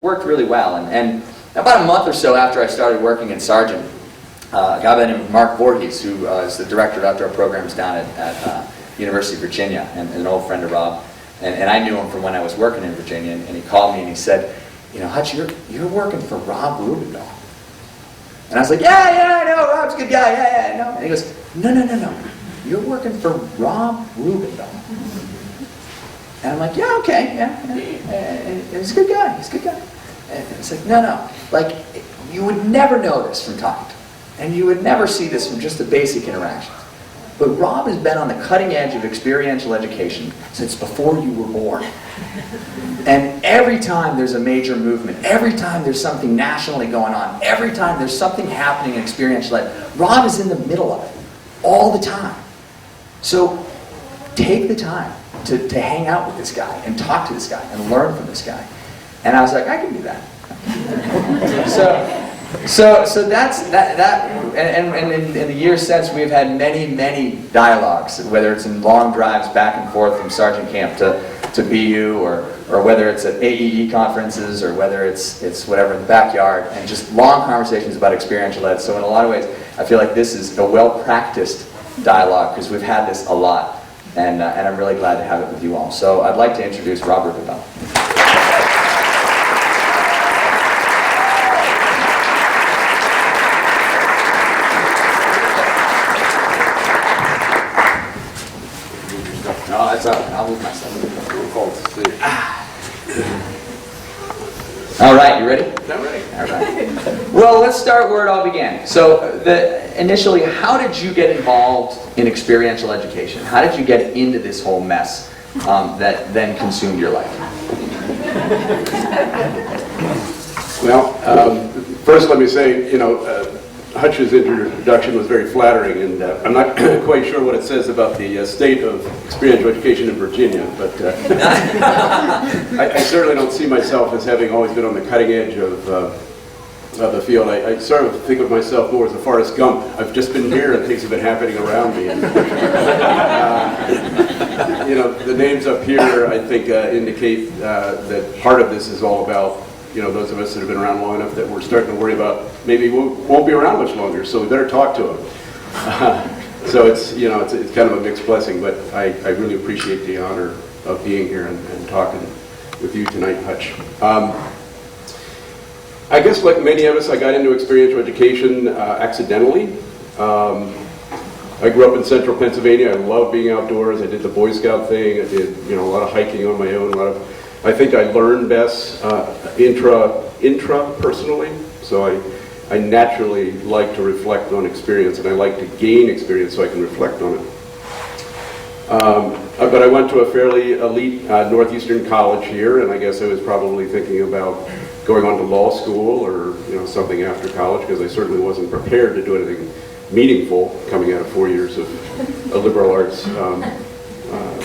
worked really well. And about a month or so after I started working in Sargent, a guy by the name of Mark Voorhees, who is the director of outdoor programs down at University of Virginia, and an old friend of Rob, and I knew him from when I was working in Virginia, and he called me and he said, you know, Hutch, you're working for Rob Rubendal. And I was like, yeah, I know, Rob's a good guy, yeah, I know. And he goes, no, you're working for Rob Rubendal. And I'm like, yeah, okay, yeah. He's a good guy, And it's like, no, like, you would never know this from talking to him. And you would never see this from just the basic interactions. But Rob has been on the cutting edge of experiential education since before you were born. And every time there's a major movement, every time there's something nationally going on, every time there's something happening in experiential ed, Rob is in the middle of it, all the time. So take the time to hang out with this guy and talk to this guy and learn from this guy. And I was like, I can do that. So that's that, and in the years since, we've had many dialogues, whether it's in long drives back and forth from Sergeant Camp to BU, or whether it's at AEE conferences, or whether it's whatever in the backyard, and just long conversations about experiential ed. So in a lot of ways, I feel like this is a well-practiced dialogue, because we've had this a lot, and I'm really glad to have it with you all. So I'd like to introduce Rob Rubendal. I'll move myself. All right, you ready? I'm ready. All right. Well, let's start where it all began. So, initially, how did you get involved in experiential education? How did you get into this whole mess that then consumed your life? Well, first let me say, Hutch's introduction was very flattering, and I'm not quite sure what it says about the state of experiential education in Virginia, but I certainly don't see myself as having always been on the cutting edge of the field. I sort of think of myself more as a Forrest Gump. I've just been here and things have been happening around me. And, the names up here, I think, indicate that part of this is all about those of us that have been around long enough that we're starting to worry about maybe we won't be around much longer, so we better talk to them. So it's kind of a mixed blessing, but I really appreciate the honor of being here and talking with you tonight, Hutch. I guess like many of us, I got into experiential education accidentally. I grew up in central Pennsylvania. I love being outdoors. I did the Boy Scout thing. I did a lot of hiking on my own, I think I learn best intra-personally, so I naturally like to reflect on experience, and I like to gain experience so I can reflect on it. But I went to a fairly elite Northeastern college here, and I guess I was probably thinking about going on to law school or something after college, because I certainly wasn't prepared to do anything meaningful coming out of 4 years of a liberal arts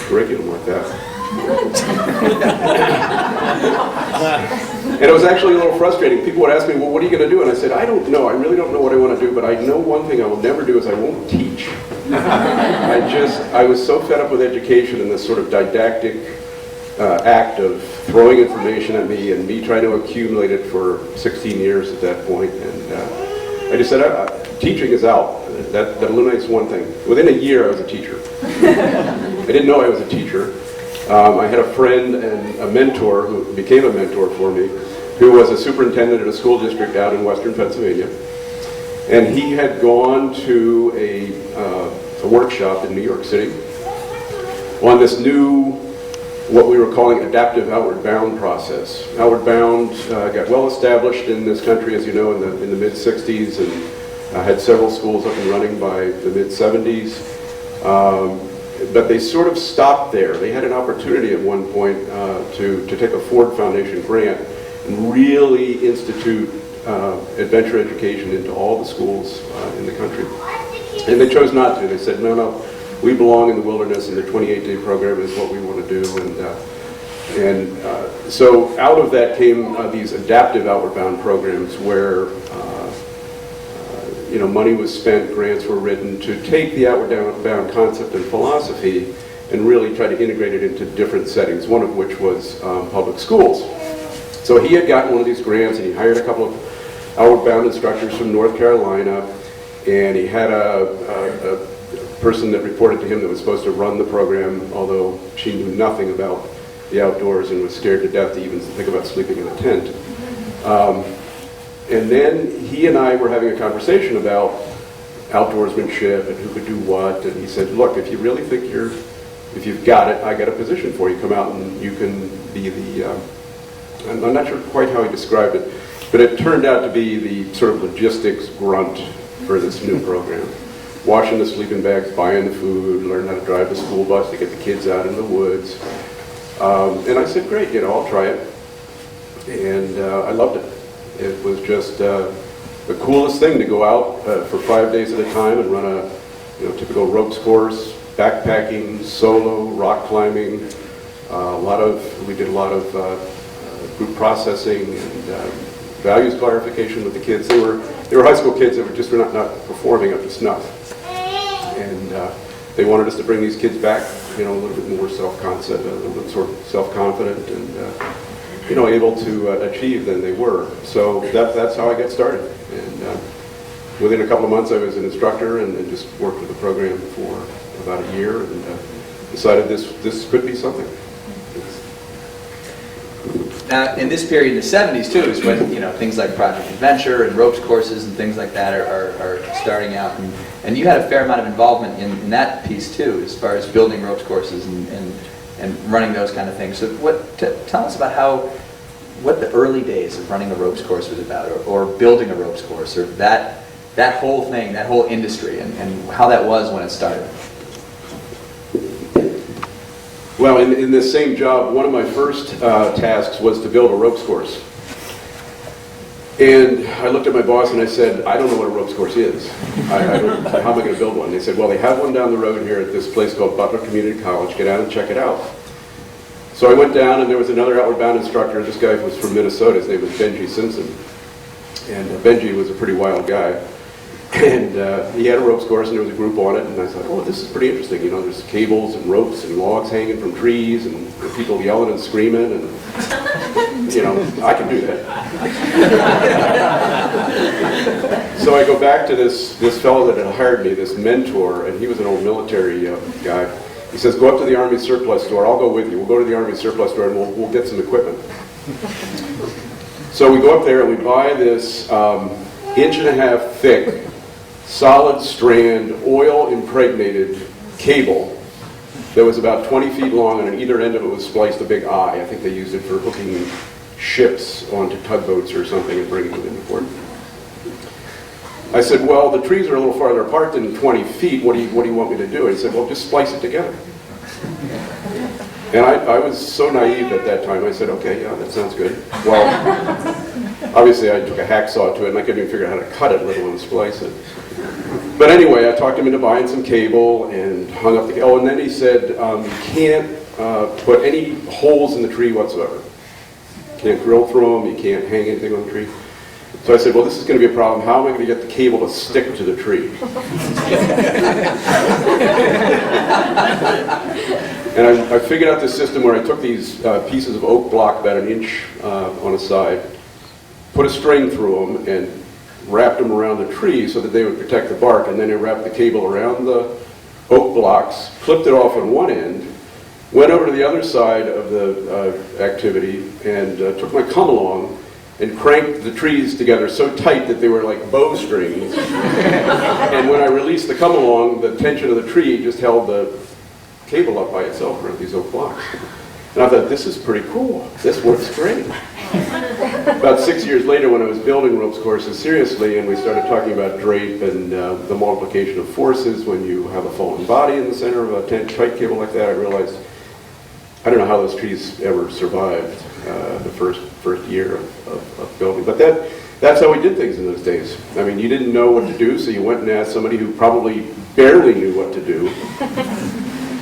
curriculum like that. And it was actually a little frustrating. People would ask me, well, what are you going to do? And I said, I don't know. I really don't know what I want to do, but I know one thing I will never do is I won't teach. I was so fed up with education and this sort of didactic act of throwing information at me and me trying to accumulate it for 16 years at that point. And I just said, teaching is out. That eliminates one thing. Within a year, I was a teacher. I didn't know I was a teacher. I had a friend and a mentor who became a mentor for me, who was a superintendent at a school district out in western Pennsylvania. And he had gone to a workshop in New York City on this new, what we were calling adaptive outward bound process. Outward bound got well established in this country, as you know, in the mid-60s, and had several schools up and running by the mid-70s. But they sort of stopped there. They had an opportunity at one point to take a Ford Foundation grant and really institute adventure education into all the schools in the country. And they chose not to. They said, no, we belong in the wilderness, and the 28-day program is what we want to do. And so out of that came these adaptive outward bound programs where money was spent, grants were written to take the outward bound concept and philosophy and really try to integrate it into different settings, one of which was public schools. So he had gotten one of these grants, and he hired a couple of outward-bound instructors from North Carolina, and he had a person that reported to him that was supposed to run the program, although she knew nothing about the outdoors and was scared to death to even think about sleeping in a tent. And then he and I were having a conversation about outdoorsmanship and who could do what, and he said, look, if you really think if you've got it, I got a position for you. Come out and you can be the, I'm not sure quite how he described it, but it turned out to be the sort of logistics grunt for this new program. Washing the sleeping bags, buying the food, learn how to drive the school bus to get the kids out in the woods. And I said, great, I'll try it. And I loved it. It was just the coolest thing to go out for 5 days at a time and run a typical ropes course, backpacking, solo, rock climbing. We did a lot of group processing and values clarification with the kids. They were high school kids that were just not performing up to snuff. And they wanted us to bring these kids back, a little bit more self-concept, a little bit sort of self-confident and, able to achieve than they were. So that's how I got started. And within a couple of months I was an instructor and just worked with the program for about a year and decided this could be something. Now, in this period in the 70s too is when things like Project Adventure and ropes courses and things like that are starting out, and you had a fair amount of involvement in that piece too, as far as building ropes courses and running those kind of things. So tell us about what the early days of running a ropes course was about, or building a ropes course, or that whole thing, that whole industry, and how that was when it started. Well, in this same job, one of my first tasks was to build a ropes course. And I looked at my boss and I said, I don't know what a ropes course is. How am I going to build one? They said, well, they have one down the road here at this place called Butler Community College. Get out and check it out. So I went down, and there was another outward bound instructor. This guy was from Minnesota. His name was Benji Simpson. And Benji was a pretty wild guy. And he had a ropes course, and there was a group on it, and I thought, oh, this is pretty interesting. There's cables and ropes and logs hanging from trees, and people yelling and screaming, and, I can do that. So I go back to this fellow that had hired me, this mentor, and he was an old military guy. He says, go up to the Army surplus store. I'll go with you. We'll go to the Army surplus store, and we'll get some equipment. So we go up there, and we buy this 1.5 inch thick, solid strand, oil impregnated cable that was about 20 feet long, and on either end of it was spliced a big eye. I think they used it for hooking ships onto tugboats or something and bringing them into port. I said, well, the trees are a little farther apart than 20 feet. What do you want me to do? He said, well, just splice it together. And I was so naive at that time. I said, okay, yeah, that sounds good. Well, obviously I took a hacksaw to it, and I couldn't even figure out how to cut it, let alone splice it. But anyway, I talked him into buying some cable and hung up the cable. Oh, and then he said, you can't put any holes in the tree whatsoever. You can't drill through them, you can't hang anything on the tree. So I said, well, this is going to be a problem. How am I going to get the cable to stick to the tree? And I figured out this system where I took these pieces of oak block about 1 inch on a side, put a string through them, and wrapped them around the tree so that they would protect the bark, and then I wrapped the cable around the oak blocks, clipped it off on one end, went over to the other side of the activity, and took my come-along and cranked the trees together so tight that they were like bowstrings. And when I released the come-along, the tension of the tree just held the cable up by itself around these oak blocks. And I thought, this is pretty cool. This works great. About 6 years later, when I was building ropes courses seriously, and we started talking about drape and the multiplication of forces when you have a fallen body in the center of a tight cable like that, I realized, I don't know how those trees ever survived the first year of building. But that's how we did things in those days. I mean, you didn't know what to do, so you went and asked somebody who probably barely knew what to do.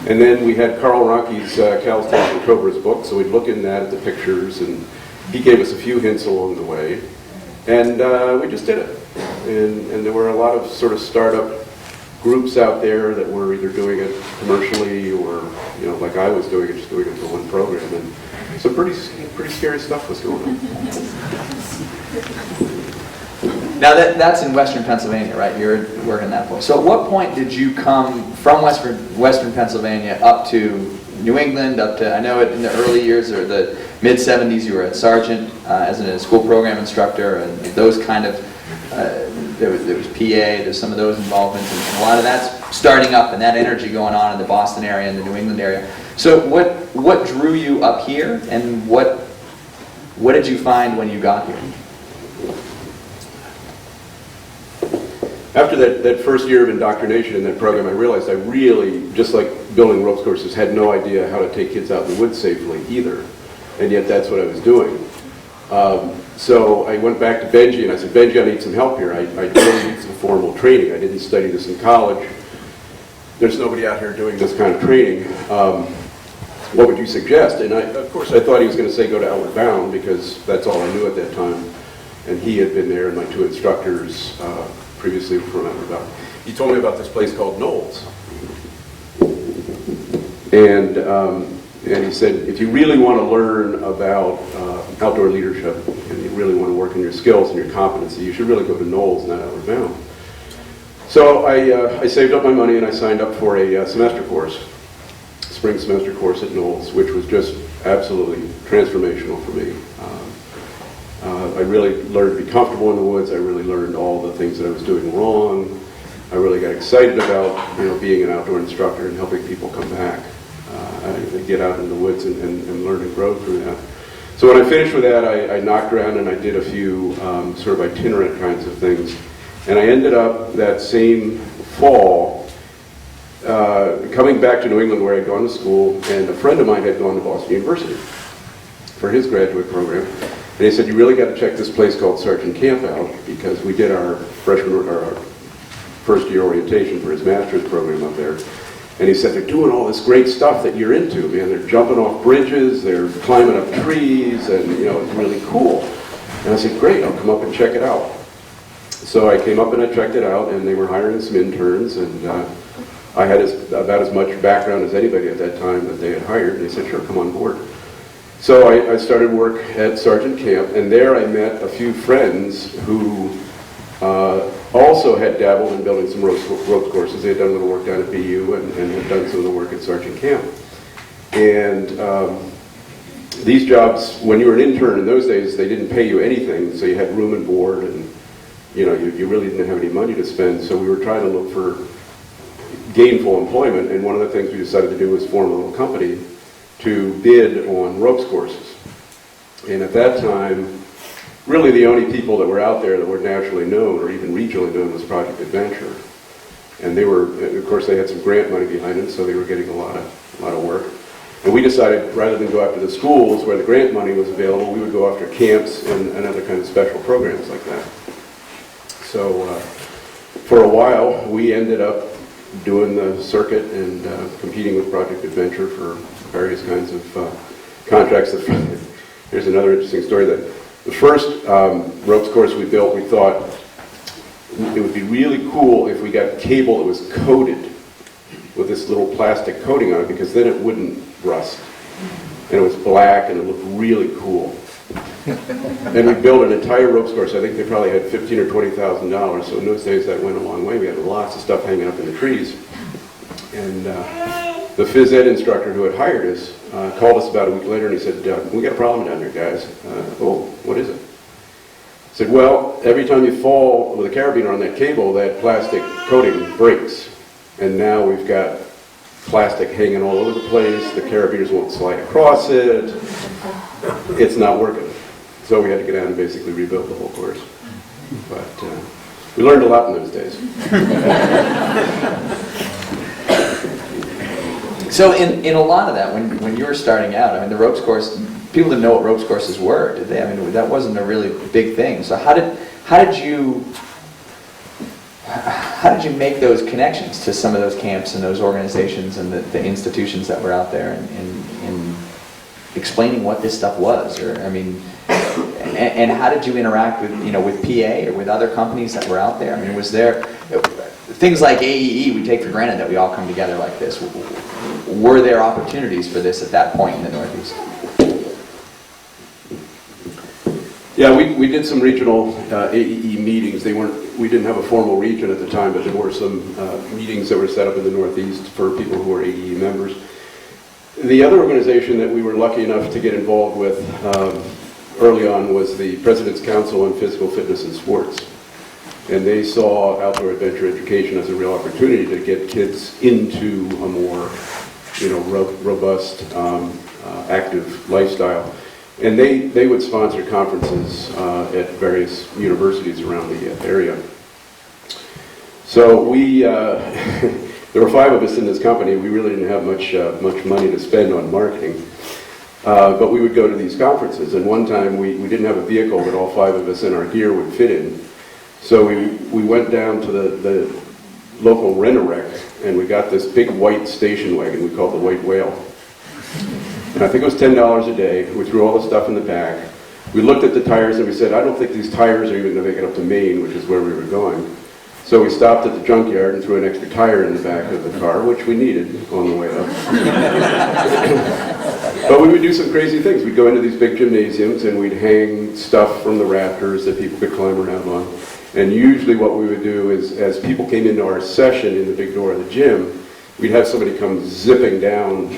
And then we had Carl Ronke's Calisthenics and Cobra's book, so we'd look in that at the pictures, and he gave us a few hints along the way. And we just did it. And there were a lot of sort of startup groups out there that were either doing it commercially or, like I was doing it, just doing it for one program. And some pretty scary stuff was going on. Now that's in Western Pennsylvania, right? You're working that point. So at what point did you come from Western Pennsylvania up to New England, up to, I know in the early years or the mid-70s you were at Sargent as a school program instructor, and those kind of, there was PA, there's some of those involvements, and a lot of that's starting up and that energy going on in the Boston area and the New England area. So what drew you up here, and what did you find when you got here? After that first year of indoctrination in that program, I realized I really, just like building ropes courses, had no idea how to take kids out in the woods safely either. And yet that's what I was doing. So I went back to Benji and I said, Benji, I need some help here. I really need some formal training. I didn't study this in college. There's nobody out here doing this kind of training. What would you suggest? And of course I thought he was going to say go to Outward Bound, because that's all I knew at that time. And he had been there, and my two instructors previously from Outward Bound. He told me about this place called Knowles. And he said, if you really want to learn about outdoor leadership, and you really want to work on your skills and your competency, you should really go to Knowles, not Outward Bound. So I saved up my money and I signed up for a semester course, spring semester course at Knowles, which was just absolutely transformational for me. I really learned to be comfortable in the woods. I really learned all the things that I was doing wrong. I really got excited about being an outdoor instructor and helping people come back. Get out in the woods and learn and grow through that. So when I finished with that, I knocked around and I did a few sort of itinerant kinds of things. And I ended up that same fall coming back to New England, where I'd gone to school, and a friend of mine had gone to Boston University for his graduate program. And he said, you really got to check this place called Sargent Camp out, because we did our freshman or our first year orientation for his master's program up there. And he said, they're doing all this great stuff that you're into, man. They're jumping off bridges, they're climbing up trees, and it's really cool. And I said, great, I'll come up and check it out. So I came up and I checked it out, and they were hiring some interns, and I had about as much background as anybody at that time that they had hired. And they said, sure, come on board. So I started work at Sargent Camp, and there I met a few friends who also had dabbled in building some ropes courses. They had done a little work down at BU and had done some of the work at Sargent Camp. And these jobs, when you were an intern in those days, they didn't pay you anything, so you had room and board, and you really didn't have any money to spend. So we were trying to look for gainful employment, and one of the things we decided to do was form a little company to bid on ropes courses. And at that time, really the only people that were out there that were nationally known or even regionally known was Project Adventure. And they were, of course, they had some grant money behind them, so they were getting a lot of work. And we decided, rather than go after the schools where the grant money was available, we would go after camps and other kinds of special programs like that. So for a while, we ended up doing the circuit and competing with Project Adventure for various kinds of contracts. Here's another interesting story. That the first ropes course we built, we thought it would be really cool if we got cable that was coated with this little plastic coating on it, because then it wouldn't rust. And it was black and it looked really cool. And we built an entire ropes course. I think they probably had $15,000 or $20,000. So in those days that went a long way. We had lots of stuff hanging up in the trees. And the phys ed instructor who had hired us called us about a week later and he said, we got a problem down here, guys. Oh, what is it? I said, well, every time you fall with a carabiner on that cable, that plastic coating breaks. And now we've got plastic hanging all over the place. The carabiners won't slide across it. It's not working. So we had to get down and basically rebuild the whole course. But we learned a lot in those days. So in a lot of that, when you were starting out, I mean, the ropes course, people didn't know what ropes courses were, did they? I mean, that wasn't a really big thing. So how did you make those connections to some of those camps and those organizations and the institutions that were out there in explaining what this stuff was? Or I mean, and how did you interact with PA or with other companies that were out there? I mean, was there things like AEE we take for granted that we all come together like this? Were there opportunities for this at that point in the Northeast? Yeah, we did some regional AEE meetings. We didn't have a formal region at the time, but there were some meetings that were set up in the Northeast for people who were AEE members. The other organization that we were lucky enough to get involved with early on was the President's Council on Physical Fitness and Sports. And they saw outdoor adventure education as a real opportunity to get kids into a more, robust, active lifestyle. And they would sponsor conferences at various universities around the area. So there were 5 of us in this company. We really didn't have much money to spend on marketing. But we would go to these conferences. And one time we didn't have a vehicle that all 5 of us in our gear would fit in. So we went down to the local rent-a-wreck, and we got this big white station wagon we called the White Whale. And I think it was $10 a day. We threw all the stuff in the back. We looked at the tires and we said, I don't think these tires are even going to make it up to Maine, which is where we were going. So we stopped at the junkyard and threw an extra tire in the back of the car, which we needed on the way up. But we would do some crazy things. We'd go into these big gymnasiums and we'd hang stuff from the rafters that people could climb around on. And usually what we would do is, as people came into our session in the big door of the gym, we'd have somebody come zipping down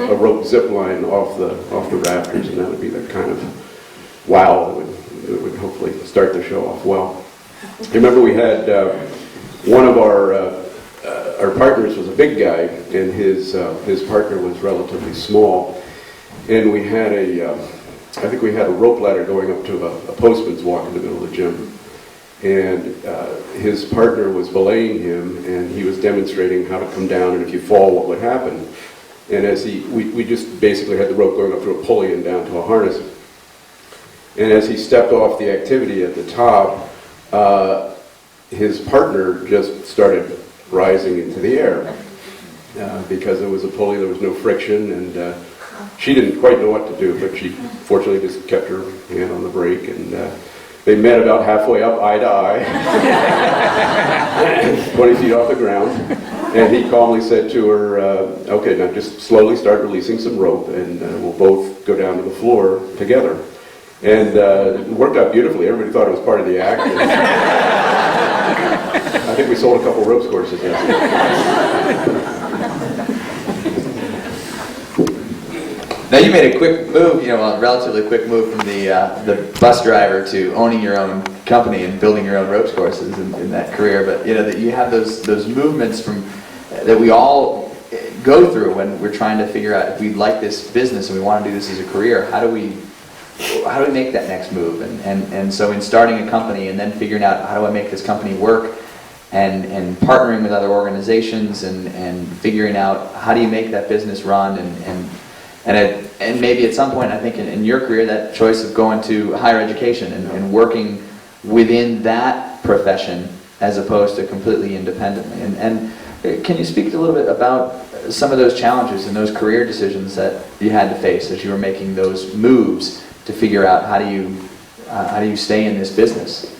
a rope zip line off the rafters, and that would be the kind of wow that would hopefully start the show off well. I remember we had one of our partners was a big guy, and his partner was relatively small, and we had I think we had a rope ladder going up to a postman's walk in the middle of the gym. And his partner was belaying him, and he was demonstrating how to come down, and if you fall, what would happen. And as we just basically had the rope going up through a pulley and down to a harness. And as he stepped off the activity at the top, his partner just started rising into the air. Because there was a pulley, there was no friction, and she didn't quite know what to do, but she fortunately just kept her hand on the brake, and they met about halfway up, eye to eye, 20 feet off the ground, and he calmly said to her, okay, now just slowly start releasing some rope, and we'll both go down to the floor together. And it worked out beautifully. Everybody thought it was part of the act. I think we sold a couple ropes courses yesterday. Now you made a quick move, a relatively quick move from the bus driver to owning your own company and building your own ropes courses in that career. But that you have those movements that we all go through when we're trying to figure out if we like this business and we want to do this as a career. How do we make that next move? And so in starting a company and then figuring out how do I make this company work, and partnering with other organizations and figuring out how do you make that business run and maybe at some point, I think in your career, that choice of going to higher education and working within that profession as opposed to completely independently. And can you speak a little bit about some of those challenges and those career decisions that you had to face as you were making those moves to figure out how do you stay in this business?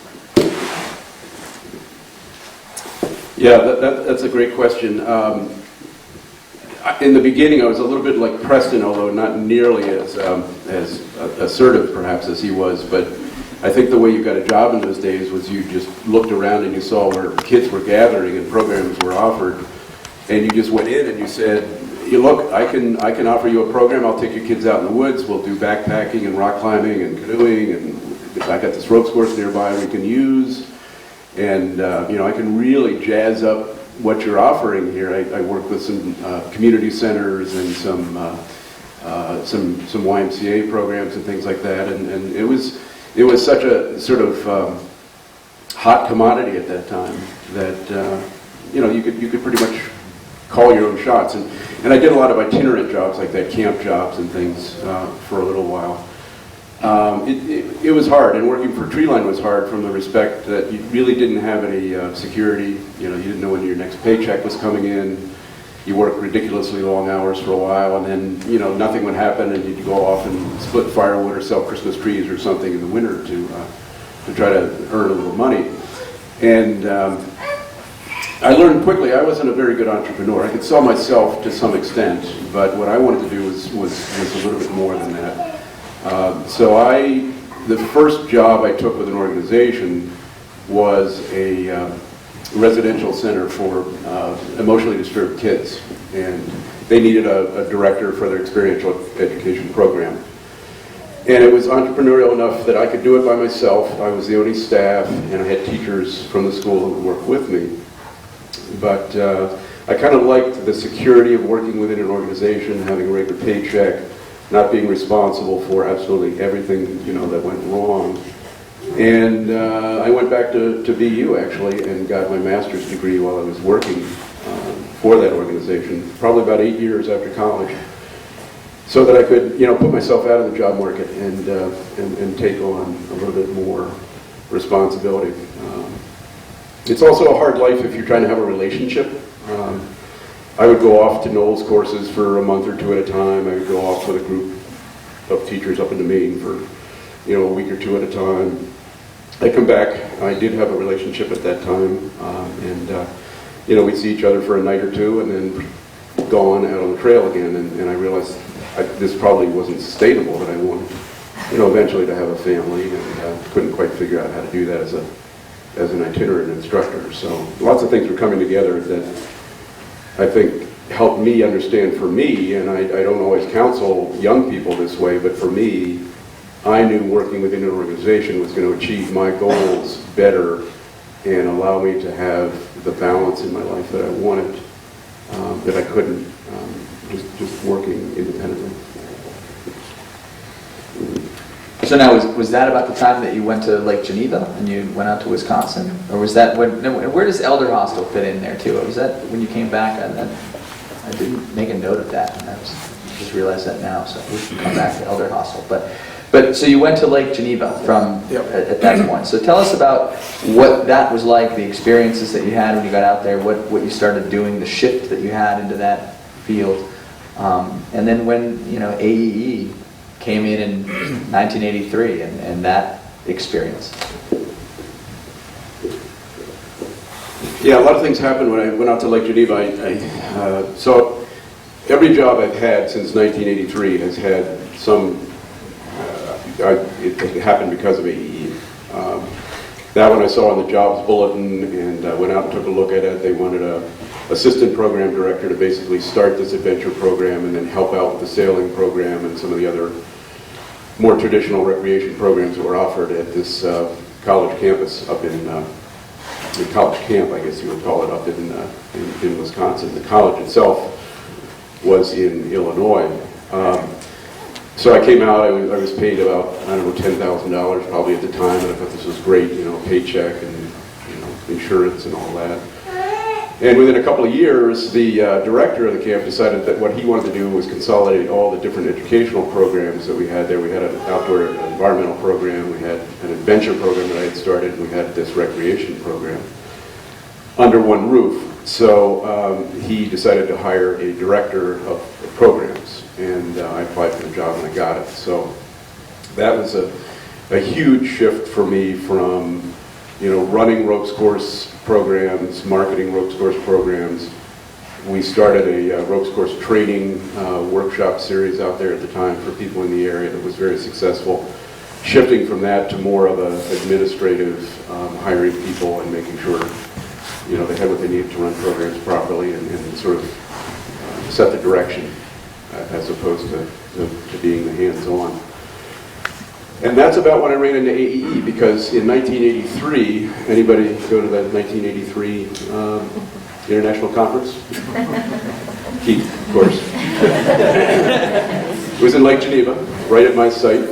Yeah, that's a great question. In the beginning, I was a little bit like Preston, although not nearly as assertive, perhaps, as he was. But I think the way you got a job in those days was you just looked around and you saw where kids were gathering and programs were offered, and you just went in and you said, look, I can offer you a program. I'll take your kids out in the woods. We'll do backpacking and rock climbing and canoeing, and I got this ropes course nearby we can use, and I can really jazz up what you're offering here. I work with some community centers and some YMCA programs and things like that, and it was such a sort of hot commodity at that time that you could pretty much call your own shots, and I did a lot of itinerant jobs like that, camp jobs and things for a little while. It was hard, and working for Treeline was hard from the respect that you really didn't have any security. You didn't know when your next paycheck was coming in. You worked ridiculously long hours for a while, and then nothing would happen, and you'd go off and split firewood or sell Christmas trees or something in the winter to try to earn a little money. And I learned quickly I wasn't a very good entrepreneur. I could sell myself to some extent, but what I wanted to do was a little bit more than that. So I the first job I took with an organization was a residential center for emotionally disturbed kids, and they needed a director for their experiential education program. And it was entrepreneurial enough that I could do it by myself. I was the only staff, and I had teachers from the school who would work with me. But I kind of liked the security of working within an organization, having a regular paycheck, not being responsible for absolutely everything, that went wrong. And I went back to BU actually and got my master's degree while I was working for that organization, probably about 8 years after college, so that I could, put myself out of the job market and take on a little bit more responsibility. It's also a hard life if you're trying to have a relationship. I would go off to Knowles courses for a month or two at a time. I would go off with a group of teachers up into Maine for, a week or two at a time. I'd come back. I did have a relationship at that time, and we'd see each other for a night or two, and then go on out on the trail again. And I realized this probably wasn't sustainable. That I wanted, eventually to have a family, and couldn't quite figure out how to do that as an itinerant instructor. So lots of things were coming together that I think helped me understand for me, and I don't always counsel young people this way, but for me, I knew working within an organization was going to achieve my goals better and allow me to have the balance in my life that I wanted, that I couldn't just working independently. So now, was that about the time that you went to Lake Geneva and you went out to Wisconsin? Or was that where does Elder Hostel fit in there too? Or was that when you came back? I didn't make a note of that, and I just realized that now, so we can come back to Elder Hostel. But so you went to Lake Geneva at that point. So tell us about what that was like, the experiences that you had when you got out there, what you started doing, the shift that you had into that field, and then when AEE came in 1983 and that experience. Yeah, a lot of things happened when I went out to Lake Geneva. So every job I've had since 1983 has had some, it happened because of AEE. That one I saw in the jobs bulletin and went out and took a look at it. They wanted a assistant program director to basically start this adventure program and then help out with the sailing program and some of the other more traditional recreation programs that were offered at this college campus up in college camp, I guess you would call it, up in Wisconsin. The college itself was in Illinois. So I came out, I was paid about, $10,000 probably at the time, and I thought this was great, paycheck and, insurance and all that. And within a couple of years, the director of the camp decided that what he wanted to do was consolidate all the different educational programs that we had there. We had an outdoor environmental program, we had an adventure program that I had started, and we had this recreation program under one roof. So he decided to hire a director of programs, and I applied for the job and I got it. So that was a huge shift for me from running ropes course programs, marketing ropes course programs. We started a ropes course training workshop series out there at the time for people in the area that was very successful. Shifting from that to more of an administrative, hiring people and making sure they had what they needed to run programs properly and sort of set the direction as opposed to being the hands-on. And that's about when I ran into AEE, because in 1983, anybody go to that 1983 International Conference? Keith, of course. It was in Lake Geneva, right at my site.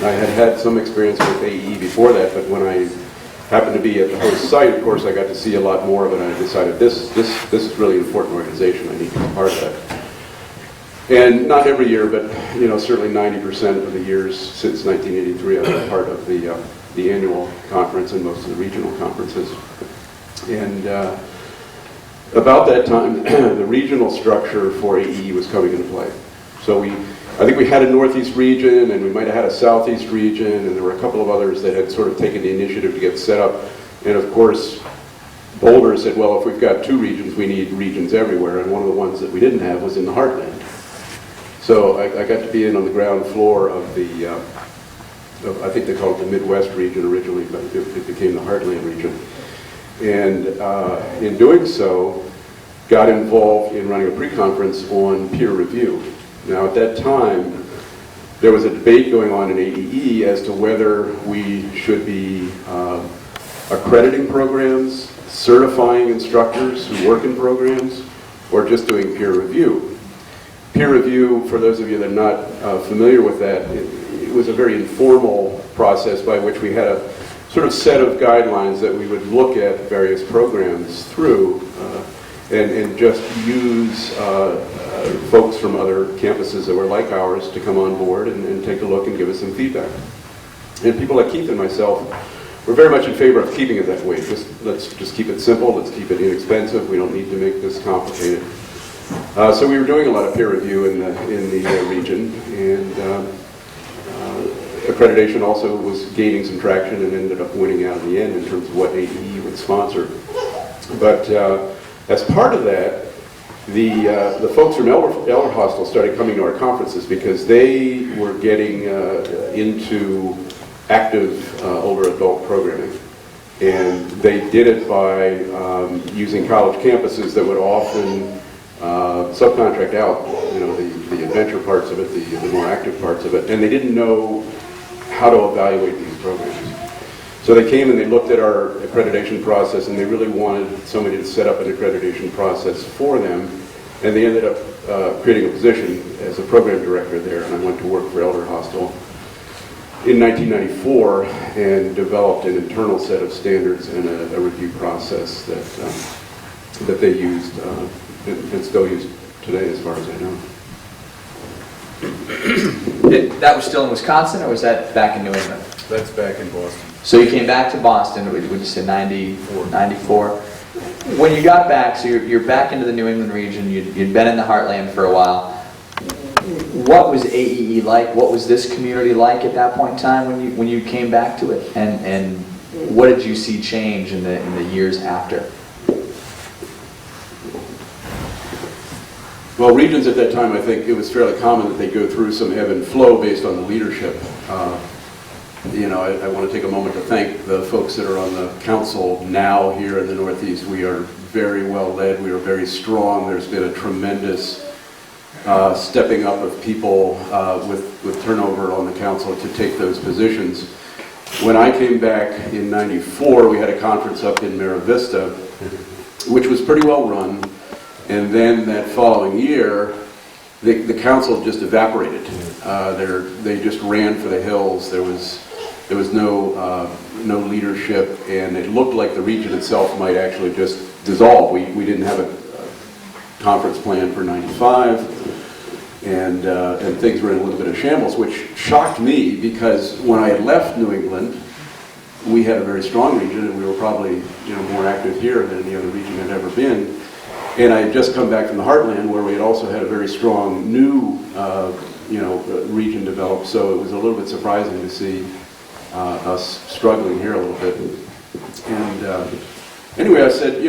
I had had some experience with AEE before that, but when I happened to be at the host site, of course, I got to see a lot more of it, and I decided this is really an important organization. I need to be part of that. And not every year, but certainly 90% of the years since 1983, I've been part of the annual conference and most of the regional conferences. And about that time, the regional structure for AEE was coming into play. So I think we had a Northeast region, and we might have had a Southeast region, and there were a couple of others that had sort of taken the initiative to get set up. And of course, Boulder said, well, if we've got two regions, we need regions everywhere. And one of the ones that we didn't have was in the heartland. So I got to be in on the ground floor of the I think they called it the Midwest region originally, but it became the Heartland region. And in doing so, got involved in running a pre-conference on peer review. Now at that time, there was a debate going on in AEE as to whether we should be accrediting programs, certifying instructors who work in programs, or just doing peer review. Peer review, for those of you that are not familiar with that, it was a very informal process by which we had a sort of set of guidelines that we would look at various programs through and just use folks from other campuses that were like ours to come on board and take a look and give us some feedback. And people like Keith and myself were very much in favor of keeping it that way. Let's just keep it simple, let's keep it inexpensive, we don't need to make this complicated. So we were doing a lot of peer review in the region, and accreditation also was gaining some traction and ended up winning out in the end in terms of what AEE would sponsor. But as part of that, the folks from Elder Hostel started coming to our conferences because they were getting into active older adult programming. And they did it by using college campuses that would often subcontract out, the adventure parts of it, the more active parts of it, and they didn't know how to evaluate these programs. So they came and they looked at our accreditation process, and they really wanted somebody to set up an accreditation process for them, and they ended up creating a position as a program director there, and I went to work for Elder Hostel in 1994 and developed an internal set of standards and a review process that they used and still use today, as far as I know. That was still in Wisconsin, or was that back in New England? That's back in Boston. So you came back to Boston, would you say 94? When you got back, so you're back into the New England region, you'd been in the Heartland for a while. What was AEE like? What was this community like at that point in time when you came back to it? And what did you see change in the years after? Well, regions at that time, I think it was fairly common that they go through some ebb and flow based on the leadership. I want to take a moment to thank the folks that are on the council now here in the Northeast. We are very well led. We are very strong. There's been a tremendous stepping up of people with turnover on the council to take those positions. When I came back in '94, we had a conference up in Mira Vista, which was pretty well run. And then that following year, the council just evaporated. They just ran for the hills. There was no leadership, and it looked like the region itself might actually just dissolve. We didn't have a conference plan for '95, and things were in a little bit of shambles, which shocked me because when I had left New England, we had a very strong region, and we were probably more active here than any other region had ever been. And I had just come back from the Heartland, where we had also had a very strong new, region developed. So it was a little bit surprising to see us struggling here a little bit. And anyway, I said,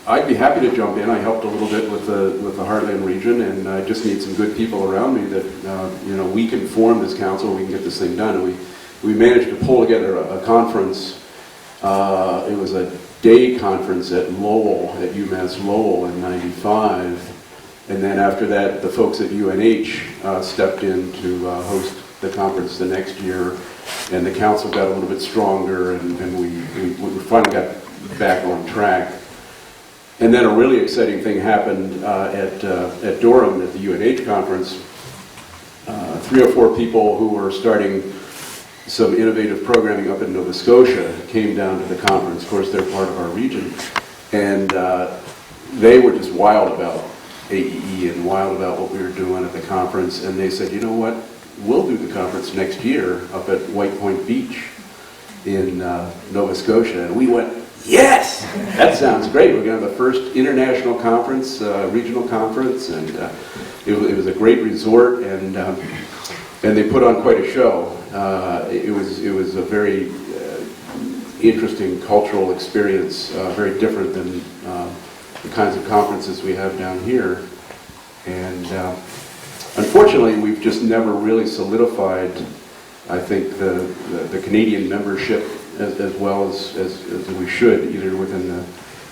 I'd be happy to jump in. I helped a little bit with the Heartland region, and I just need some good people around me that we can form this council. We can get this thing done. And we managed to pull together a conference. It was a day conference at Lowell, at UMass Lowell in '95, and then after that the folks at UNH stepped in to host the conference the next year, and the council got a little bit stronger, and we finally got back on track. And then a really exciting thing happened at Durham at the UNH conference. 3 or 4 people who were starting some innovative programming up in Nova Scotia came down to the conference. Of course, they're part of our region. And they were just wild about AEE and wild about what we were doing at the conference. And they said, you know what, we'll do the conference next year up at White Point Beach in Nova Scotia. And we went, yes, that sounds great. We're going to have the first international conference, regional conference. And it was a great resort, and they put on quite a show. It was a very interesting cultural experience, very different than the kinds of conferences we have down here. And unfortunately, we've just never really solidified I think the Canadian membership as well as we should, either within the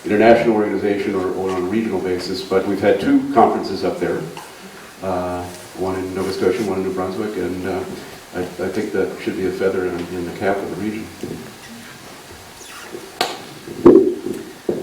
international organization or on a regional basis. But we've had 2 conferences up there, one in Nova Scotia, one in New Brunswick, and I think that should be a feather in the cap of the region.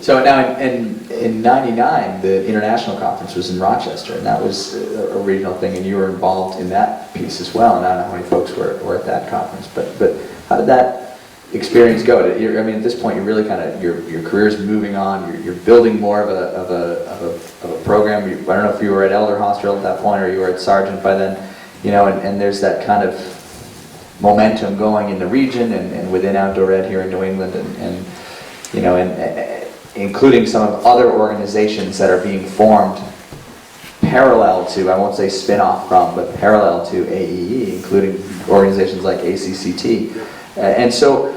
So now in '99, the international conference was in Rochester, and that was a regional thing, and you were involved in that piece as well. And I don't know how many folks were at that conference, but how did that experience go? I mean, at this point, you're really kind of your career's moving on. You're building more of a program. I don't know if you were at Elder Hospital at that point, or you were at Sargent by then. You know, and there's that kind of momentum going in the region and within Outdoor Ed here in New England, and you know, and including some of other organizations that are being formed parallel to, I won't say spin-off from, but parallel to AEE, including organizations like ACCT. And so,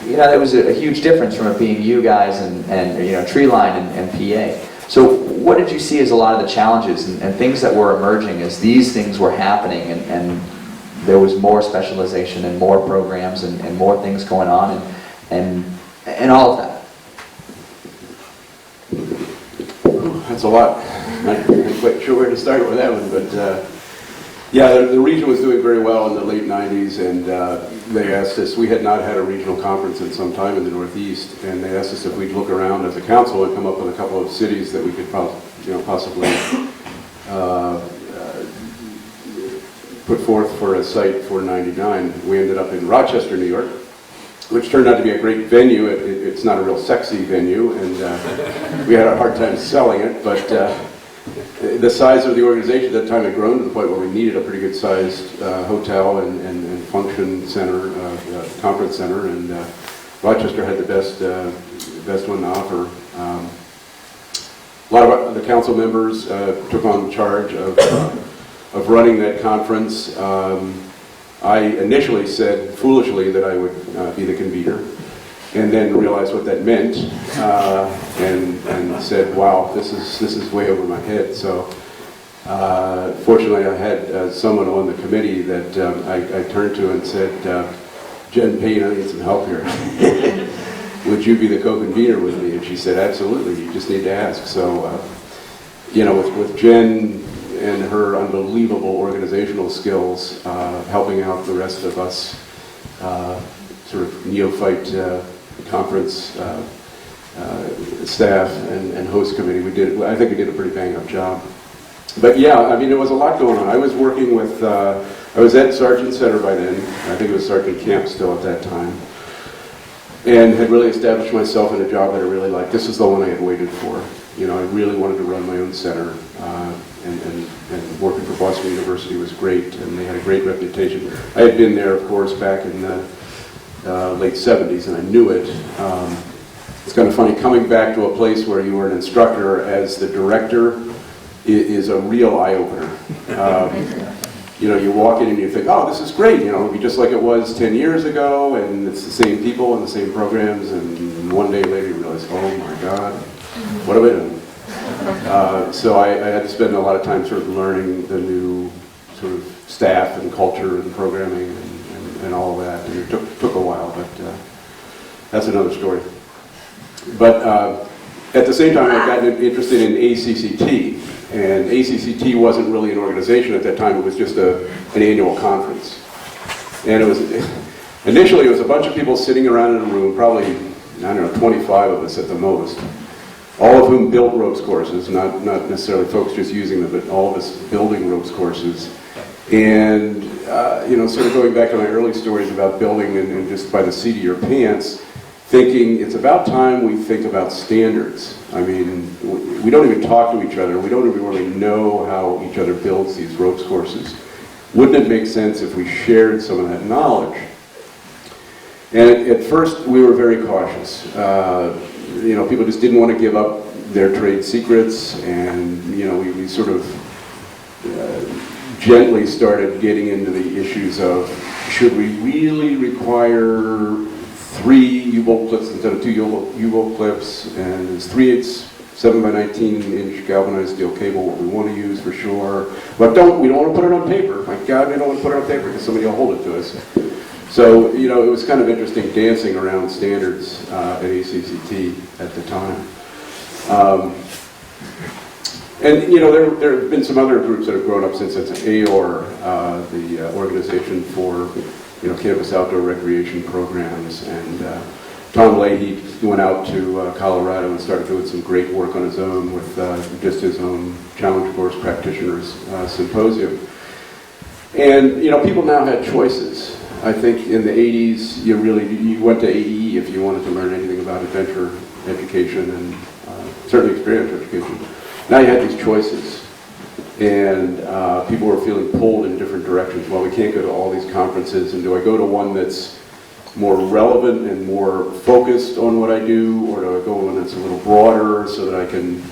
you know, there was a huge difference from it being you guys and you know, Treeline and PA. So what did you see as a lot of the challenges and things that were emerging as these things were happening and there was more specialization and more programs and more things going on and all of that? That's a lot. I'm not quite sure where to start with that one, but yeah, the region was doing very well in the late 90s, and they asked us, we had not had a regional conference in some time in the Northeast, and they asked us if we'd look around as a council and come up with a couple of cities that we could possibly put forth for a site for '99. We ended up in Rochester, New York, which turned out to be a great venue. It's not a real sexy venue, and we had a hard time selling it, but the size of the organization at that time had grown to the point where we needed a pretty good sized hotel and function center, conference center, and Rochester had the best one to offer. A lot of the council members took on charge of running that conference. I initially said foolishly that I would be the convener, and then realized what that meant, and said, "Wow, this is way over my head." So, fortunately, I had someone on the committee that I turned to and said, "Jen Payne, I need some help here. Would you be the co-convener with me?" And she said, "Absolutely. You just need to ask." So, you know, with Jen and her unbelievable organizational skills, helping out the rest of us, sort of neophyte conference staff and host committee, I think we did a pretty bang-up job. But yeah, I mean, there was a lot going on. I was working with, I was at Sargent Center by then. I think it was Sargent Camp still at that time. And had really established myself in a job that I really liked. This is the one I had waited for. You know, I really wanted to run my own center. And working for Boston University was great, and they had a great reputation. I had been there, of course, back in the late 70s, and I knew it. It's kind of funny, coming back to a place where you were an instructor as the director is a real eye-opener. You know, you walk in and you think, oh, this is great, you know, it'll be just like it was 10 years ago, and it's the same people and the same programs, and one day later you realize, oh my God, what have I done? So I had to spend a lot of time sort of learning the new sort of staff and culture and programming and all of that. And it took a while, but that's another story. But at the same time, I got interested in ACCT. And ACCT wasn't really an organization at that time. It was just an annual conference. And it was, initially, it was a bunch of people sitting around in a room, probably, I don't know, 25 of us at the most. All of whom built ropes courses, not necessarily folks just using them, but all of us building ropes courses. And, you know, sort of going back to my early stories about building and just by the seat of your pants, thinking it's about time we think about standards. I mean, we don't even talk to each other. We don't even really know how each other builds these ropes courses. Wouldn't it make sense if we shared some of that knowledge? And at first, we were very cautious. You know, people just didn't want to give up their trade secrets, and, you know, we sort of gently started getting into the issues of, should we really require 3 U-bolt clips instead of 2 U-bolt clips, and is 3/8 7 by 19-inch galvanized steel cable, what we want to use for sure. But we don't want to put it on paper. My God, we don't want to put it on paper because somebody will hold it to us. So, you know, it was kind of interesting dancing around standards at ACCT at the time. And, you know, there have been some other groups that have grown up since. It's AOR, the Organization for, you know, Campus Outdoor Recreation Programs, and Tom Leahy went out to Colorado and started doing some great work on his own with just his own Challenge Course Practitioners Symposium. And, you know, people now had choices. I think in the 80s, you went to AEE if you wanted to learn anything about adventure education and certainly experiential education. Now you had these choices, and people were feeling pulled in different directions. Well, we can't go to all these conferences, and do I go to one that's more relevant and more focused on what I do, or do I go one that's a little broader so that I can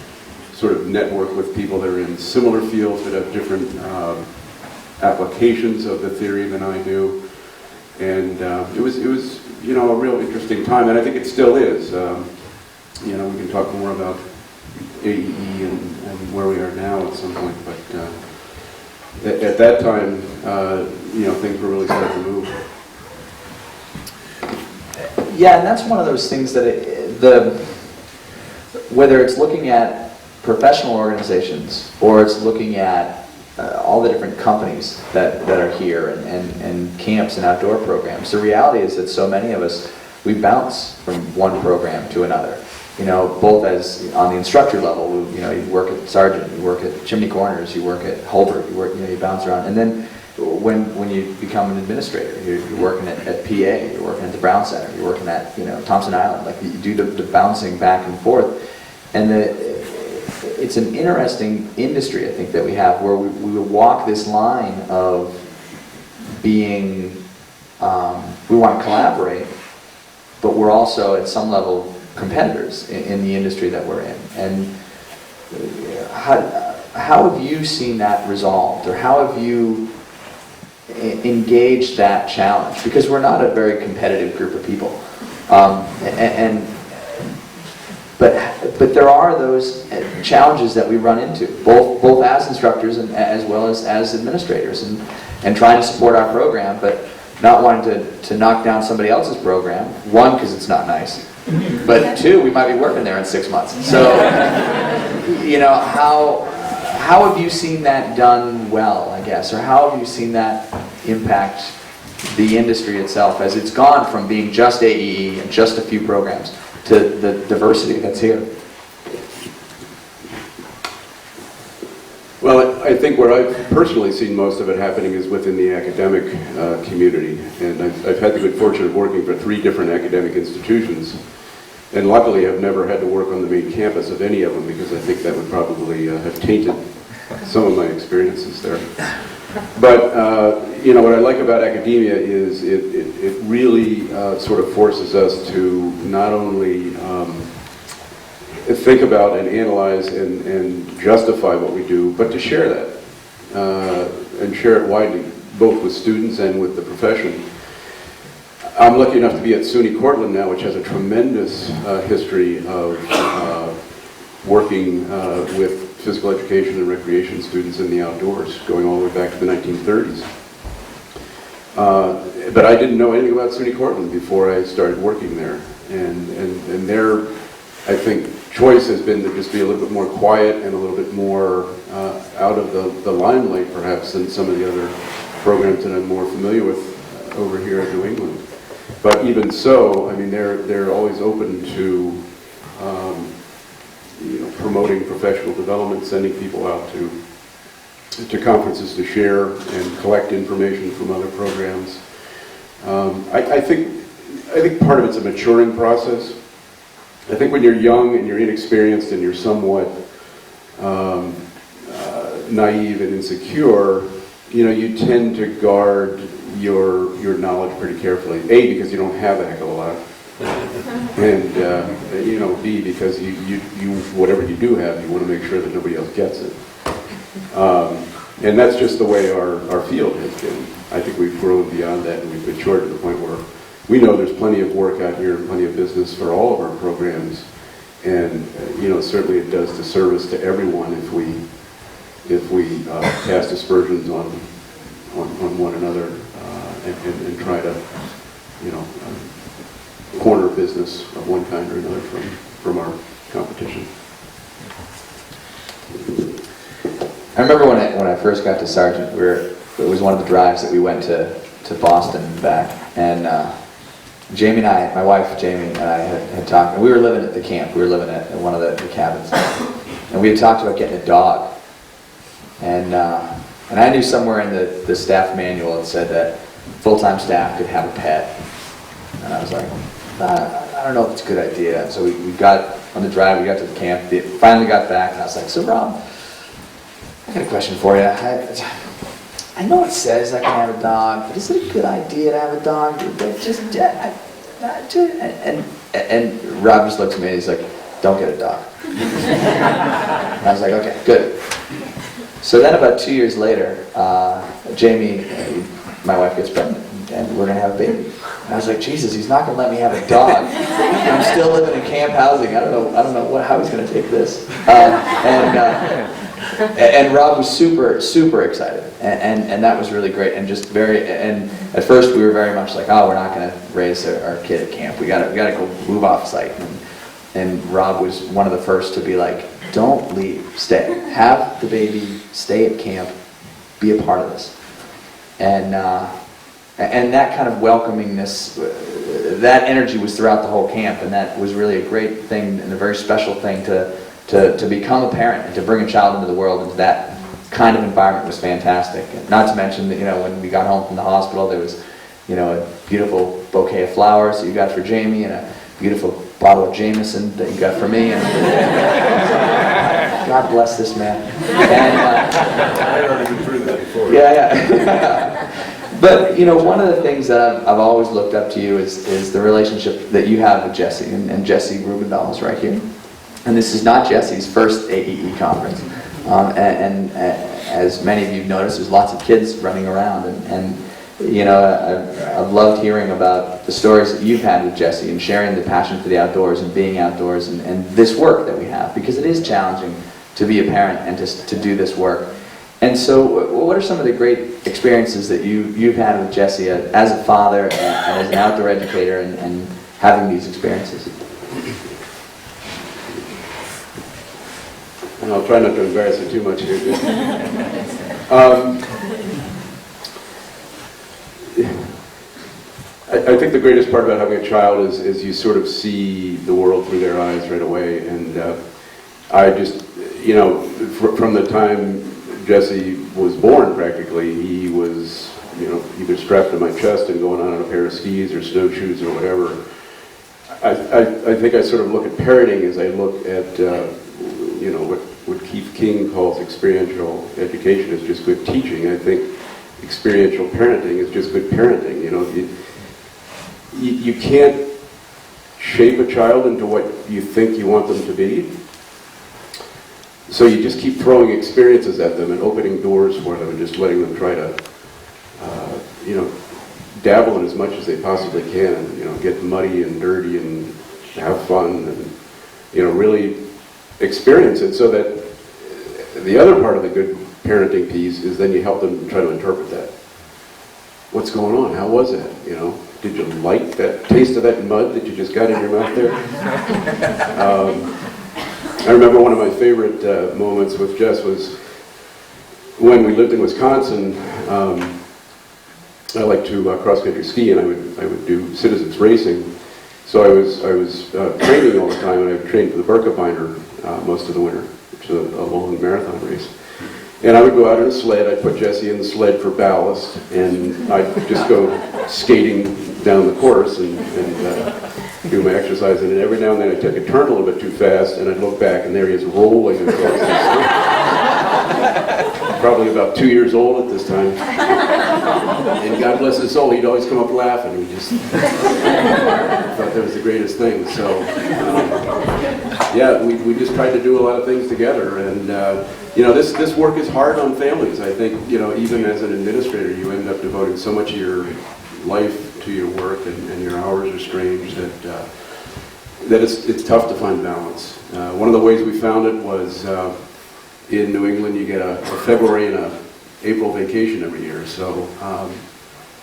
sort of network with people that are in similar fields that have different applications of the theory than I do? And it was you know, a real interesting time, and I think it still is. You know, we can talk more about AEE and where we are now at some point, but at that time, you know, things were really starting to move. Yeah, and that's one of those things that whether it's looking at professional organizations or it's looking at all the different companies that are here and camps and outdoor programs, the reality is that so many of us, we bounce from one program to another. You know, both as on the instructor level, you know, you work at Sargent, you work at Chimney Corners, you work at Holbert, you bounce around, and then when you become an administrator, you're working at PA, you're working at the Brown Center, you're working at, you know, Thompson Island, like you do the bouncing back and forth, and it's an interesting industry, I think, that we have, where we will walk this line of being, we want to collaborate, but we're also at some level competitors in the industry that we're in. And how have you seen that resolved, or how have you engaged that challenge? Because we're not a very competitive group of people, but there are those challenges that we run into, both as instructors and as well as administrators, and trying to support our program, but not wanting to knock down somebody else's program. One, because it's not nice, but two, we might be working there in 6 months. So, you know, how have you seen that done well, I guess, or how have you seen that impact the industry itself as it's gone from being just AEE and just a few programs to the diversity that's here? Well, I think where I've personally seen most of it happening is within the academic community. And I've had the good fortune of working for 3 different academic institutions. And luckily, I've never had to work on the main campus of any of them, because I think that would probably have tainted some of my experiences there. But, you know, what I like about academia is it really sort of forces us to not only think about and analyze and justify what we do, but to share that and share it widely, both with students and with the profession. I'm lucky enough to be at SUNY Cortland now, which has a tremendous history of working with physical education and recreation students in the outdoors, going all the way back to the 1930s. But I didn't know anything about SUNY Cortland before I started working there. And their, I think, choice has been to just be a little bit more quiet and a little bit more out of the limelight, perhaps, than some of the other programs that I'm more familiar with over here in New England. But even so, I mean, they're always open to you know, promoting professional development, sending people out to conferences to share and collect information from other programs. I think part of it's a maturing process. I think when you're young and you're inexperienced and you're somewhat naive and insecure, you know, you tend to guard your knowledge pretty carefully. A, because you don't have a heck of a lot, and you know, B, because you whatever you do have, you want to make sure that nobody else gets it. And that's just the way our field has been. I think we've grown beyond that, and we've matured to the point where we know there's plenty of work out here and plenty of business for all of our programs. And certainly it does disservice to everyone if we cast aspersions on one another and try to corner business of one kind or another from our competition. I remember when I first got to sergeant, it was one of the drives that we went to Boston and back, and Jamie and I, my wife Jamie and I had talked, and we were living at the camp, we were living at one of the cabins, and we had talked about getting a dog, and I knew somewhere in the staff manual it said that full-time staff could have a pet, and I was like, I don't know if it's a good idea. So we got on the drive, we got to the camp, finally got back, and I was like, so Rob, I got a question for you. I know it says I can have a dog, but is it a good idea to have a dog? And Rob just looks at me and he's like, don't get a dog. And I was like, okay, good. So then about 2 years later, Jamie, my wife, gets pregnant, and we're going to have a baby. And I was like, Jesus, he's not going to let me have a dog. I'm still living in camp housing. I don't know how he's going to take this. And Rob was super excited, and that was really great, and just and at first we were very much like, oh, we're not going to raise our kid at camp. We got to go move off site. And Rob was one of the first to be like, don't leave, stay, have the baby, stay at camp, be a part of this, and that kind of welcomingness, that energy was throughout the whole camp, and that was really a great thing and a very special thing to become a parent and to bring a child into the world into that kind of environment was fantastic. And not to mention that when we got home from the hospital, there was a beautiful bouquet of flowers that you got for Jamie and a beautiful bottle of Jameson that you got for me. And God bless this man. And, I've already been through that before. Yeah. But one of the things that I've always looked up to you is the relationship that you have with Jesse, and Jesse Rubendal is right here. And this is not Jesse's first AEE conference. And as many of you have noticed, there's lots of kids running around. And I've loved hearing about the stories that you've had with Jesse and sharing the passion for the outdoors and being outdoors and this work that we have, because it is challenging to be a parent and to do this work. And so what are some of the great experiences that you've had with Jesse as a father and as an outdoor educator and having these experiences? And I'll try not to embarrass you too much here. I think the greatest part about having a child is you sort of see the world through their eyes right away. And I just, from the time Jesse was born practically, he was, either strapped to my chest and going on a pair of skis or snowshoes or whatever. I think I sort of look at parenting as I look at, what Keith King calls experiential education is just good teaching. I think experiential parenting is just good parenting. You can't shape a child into what you think you want them to be. So you just keep throwing experiences at them and opening doors for them and just letting them try to, dabble in as much as they possibly can and, get muddy and dirty and have fun and, really experience it, so that the other part of the good parenting piece is then you help them try to interpret that. What's going on? How was that? Did you like that taste of that mud that you just got in your mouth there? I remember one of my favorite moments with Jess was when we lived in Wisconsin. I like to cross-country ski, and I would do citizens racing. So I was training all the time, and I would train for the Birkebinder most of the winter, which is a long marathon race. And I would go out in a sled. I'd put Jesse in the sled for ballast, and I'd just go skating down the course and do my exercise. And every now and then I'd take a turn a little bit too fast, and I'd look back, and there he is rolling across the street. Probably about 2 years old at this time. And God bless his soul, he'd always come up laughing. We just thought that was the greatest thing. So, we just tried to do a lot of things together. And, this work is hard on families. I think, even as an administrator, you end up devoting so much of your life to your work, and your hours are strange that that it's tough to find balance. One of the ways we found it was in New England you get a February and a April vacation every year. So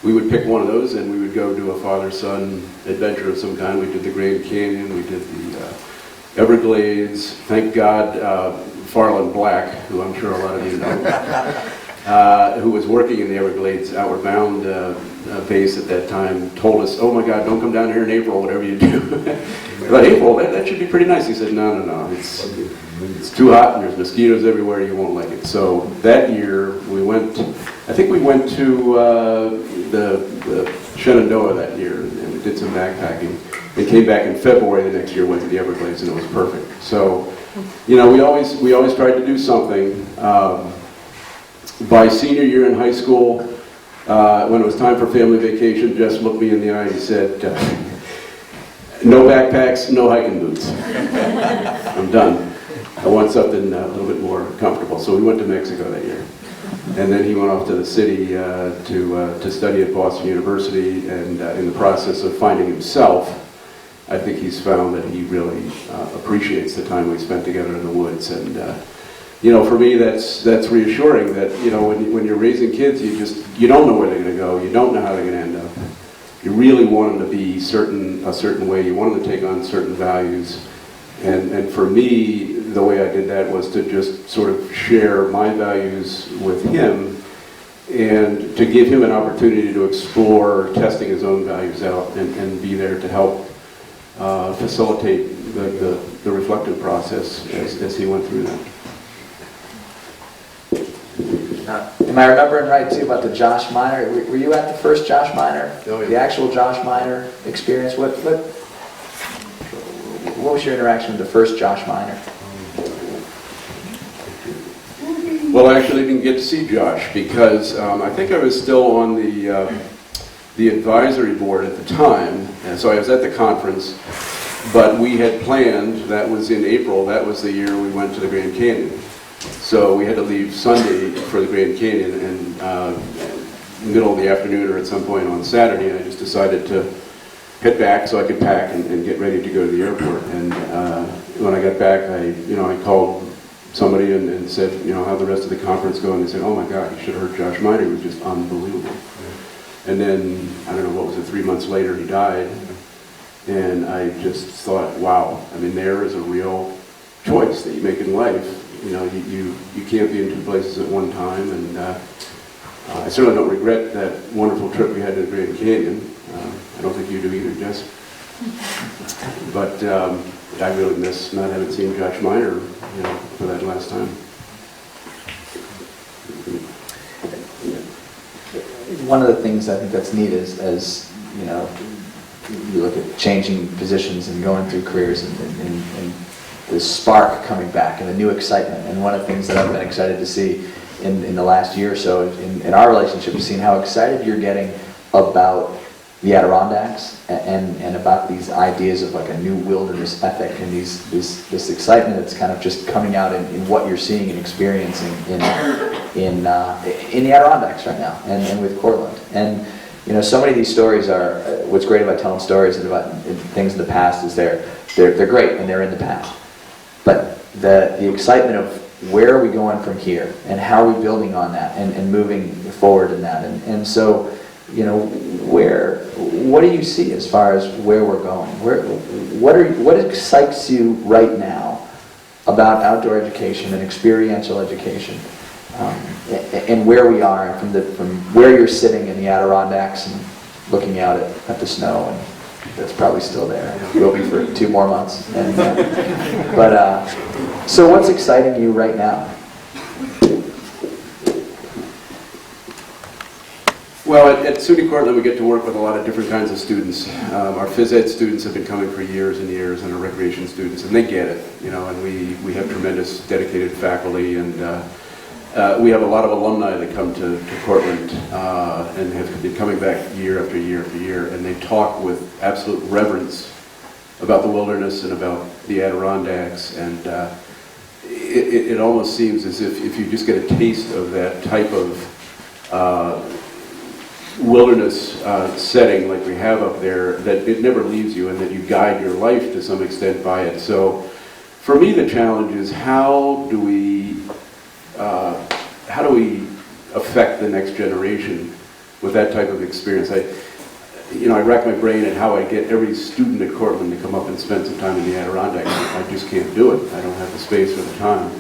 we would pick one of those and we would go do a father-son adventure of some kind. We did the Grand Canyon, we did the Everglades. Thank God Farland Black, who I'm sure a lot of you know, who was working in the Everglades Outward Bound base at that time, told us, oh my God, don't come down here in April, whatever you do. But April, that should be pretty nice. He said, no, it's too hot and there's mosquitoes everywhere, you won't like it. So that year we went, I think we went to the Shenandoah that year and we did some backpacking. They came back in February the next year, went to the Everglades, and it was perfect. So, you know, we always tried to do something. By senior year in high school, when it was time for family vacation, Jess looked me in the eye and said, no backpacks, no hiking boots. I'm done. I want something a little bit more comfortable. So we went to Mexico that year. And then he went off to the city to study at Boston University, and in the process of finding himself, I think he's found that he really appreciates the time we spent together in the woods. And you know, for me, that's reassuring that, you know, when you're raising kids, you don't know where they're going to go, you don't know how they're going to end up. You really want them to be a certain way. You want them to take on certain values. And for me, the way I did that was to just sort of share my values with him and to give him an opportunity to explore testing his own values out and be there to help facilitate the reflective process as he went through that. Am I remembering right too about the Josh Minor? Were you at the first Josh Minor? Oh, yeah. The actual Josh Minor experience? What was your interaction with the first Josh Minor? Well, I actually didn't get to see Josh because I think I was still on the advisory board at the time, and so I was at the conference, but we had planned, that was in April, that was the year we went to the Grand Canyon. So we had to leave Sunday for the Grand Canyon, and middle of the afternoon or at some point on Saturday, I just decided to head back so I could pack and get ready to go to the airport. And when I got back, I called somebody and said, you know, how'd the rest of the conference go? And they said, oh my God, you should have heard Josh Minor. He was just unbelievable. And then, I don't know, what was it, 3 months later, he died. And I just thought, wow, I mean, there is a real choice that you make in life. You know, you can't be in two places at one time. And I certainly don't regret that wonderful trip we had to the Grand Canyon. I don't think you do either, Jess. But I really miss not having seen Josh Minor, you know, for that last time. One of the things I think that's neat is, as you know, you look at changing positions and going through careers and the spark coming back and the new excitement. And one of the things that I've been excited to see in the last year or so in our relationship is seeing how excited you're getting about the Adirondacks and about these ideas of like a new wilderness ethic and this excitement that's kind of just coming out in what you're seeing and experiencing in the Adirondacks right now and with Cortland. And you know, so many of these stories are, what's great about telling stories and about things in the past is they're great and they're in the past. But the excitement of where are we going from here and how are we building on that and moving forward in that. And so, you know, what do you see as far as where we're going? What excites you right now about outdoor education and experiential education, and where we are from where you're sitting in the Adirondacks and looking out at the snow, and that's probably still there. It will be for 2 more months. And, so what's exciting you right now? Well, at SUNY Cortland, we get to work with a lot of different kinds of students. Our phys ed students have been coming for years and years, and our recreation students, and they get it, you know, and we have tremendous dedicated faculty, and we have a lot of alumni that come to Cortland and have been coming back year after year after year, and they talk with absolute reverence about the wilderness and about the Adirondacks, and it almost seems as if you just get a taste of that type of wilderness setting like we have up there, that it never leaves you and that you guide your life to some extent by it. So for me the challenge is how do we affect the next generation with that type of experience? I rack my brain at how I get every student at Cortland to come up and spend some time in the Adirondacks. I just can't do it. I don't have the space or the time.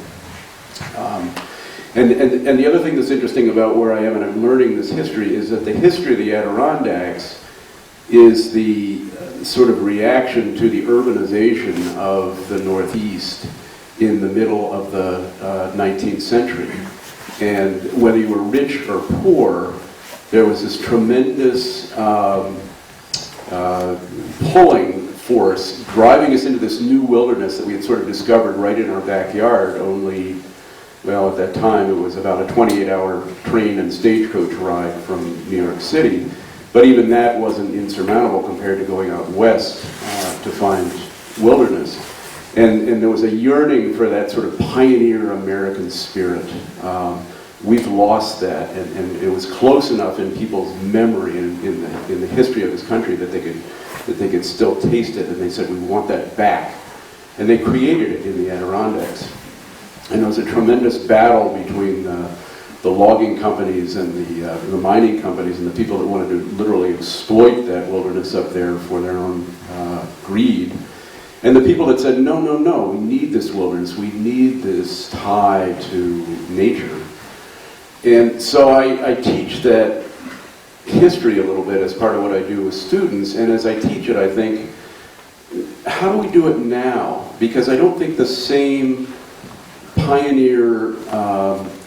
And the other thing that's interesting about where I am, and I'm learning this history, is that the history of the Adirondacks is the sort of reaction to the urbanization of the Northeast in the middle of the 19th century. And whether you were rich or poor, there was this tremendous pulling force driving us into this new wilderness that we had sort of discovered right in our backyard. Only, well, at that time it was about a 28-hour train and stagecoach ride from New York City. But even that wasn't insurmountable compared to going out west to find wilderness. And there was a yearning for that sort of pioneer American spirit. We've lost that, and it was close enough in people's memory and in the history of this country that they could still taste it, and they said, we want that back. And they created it in the Adirondacks. And there was a tremendous battle between the logging companies and the mining companies and the people that wanted to literally exploit that wilderness up there for their own greed. And the people that said, no, no, no, we need this wilderness, we need this tie to nature. And so I teach that history a little bit as part of what I do with students, and as I teach it, I think, how do we do it now? Because I don't think the same pioneer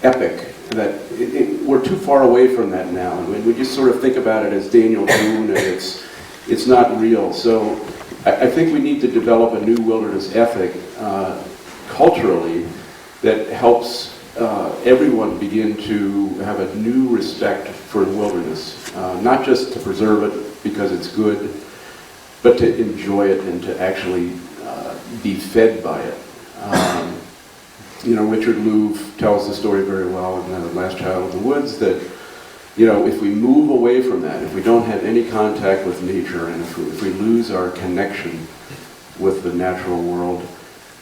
epic, that we're too far away from that now. I mean, we just sort of think about it as Daniel Boone, and it's not real. So I think we need to develop a new wilderness ethic culturally that helps everyone begin to have a new respect for the wilderness, not just to preserve it because it's good, but to enjoy it and to actually be fed by it. Richard Louv tells the story very well in The Last Child in the Woods that, if we move away from that, if we don't have any contact with nature, and if we lose our connection with the natural world,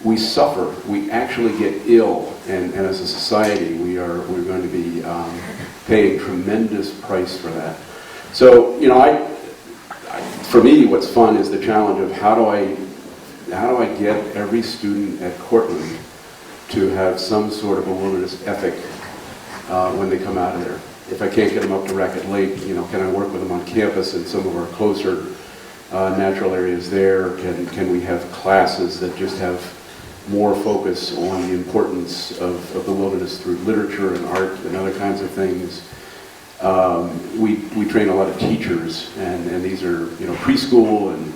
we suffer. We actually get ill, and as a society, we're going to be paying tremendous price for that. So, for me, what's fun is the challenge of how do I get every student at Cortland to have some sort of a wilderness ethic when they come out of there. If I can't get them up to Racket Lake, can I work with them on campus in some of our closer natural areas there? Can we have classes that just have more focus on the importance of the wilderness through literature and art and other kinds of things? We train a lot of teachers, and these are preschool and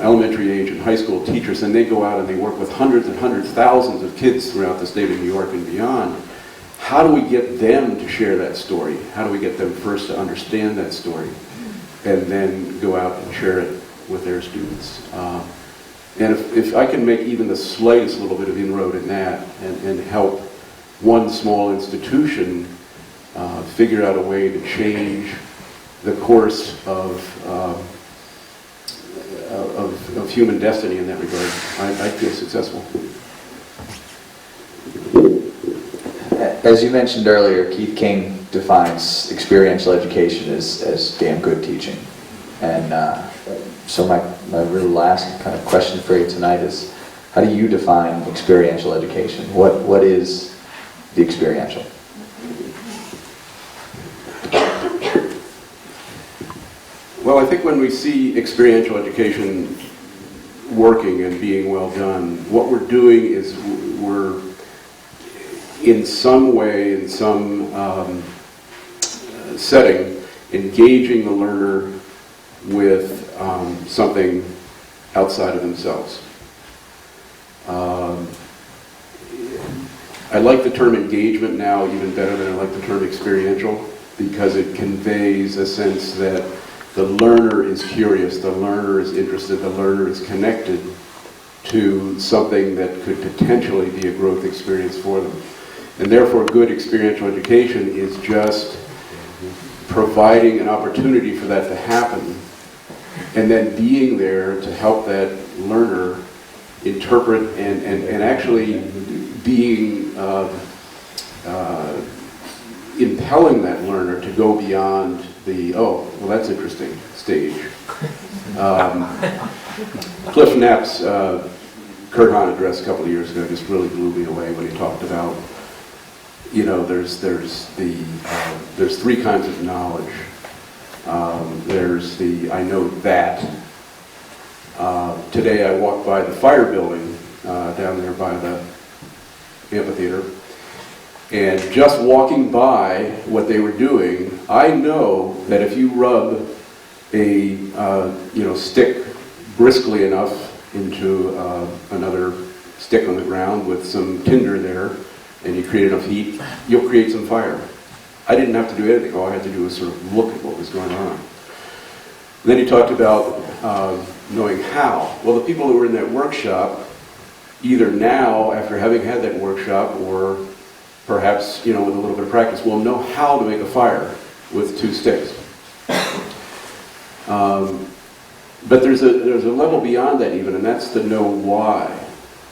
elementary age and high school teachers, and they go out and they work with hundreds and hundreds, thousands of kids throughout the state of New York and beyond. How do we get them to share that story? How do we get them first to understand that story and then go out and share it with their students? And if I can make even the slightest little bit of inroad in that and help one small institution figure out a way to change the course of human destiny in that regard, I feel successful. As you mentioned earlier, Keith King defines experiential education as damn good teaching. And so my really last kind of question for you tonight is, how do you define experiential education? What is the experiential? Well, I think when we see experiential education working and being well done, what we're doing is we're in some way, in some setting, engaging the learner with something outside of themselves. I like the term engagement now even better than I like the term experiential, because it conveys a sense that the learner is curious, the learner is interested, the learner is connected to something that could potentially be a growth experience for them. And therefore, good experiential education is just providing an opportunity for that to happen, and then being there to help that learner interpret and actually being impelling that learner to go beyond the, oh, well, that's interesting stage. Cliff Knapp's Kurt Hahn address a couple of years ago just really blew me away when he talked about, you know, there's three kinds of knowledge. There's the I know that. Today I walked by the fire building down there by the amphitheater, and just walking by what they were doing, I know that if you rub a stick briskly enough into another stick on the ground with some tinder there, and you create enough heat, you'll create some fire. I didn't have to do anything. All I had to do was sort of look at what was going on. And then he talked about knowing how. Well, the people who were in that workshop, either now, after having had that workshop, or perhaps, with a little bit of practice, will know how to make a fire with two sticks. But there's a level beyond that even, and that's the know why.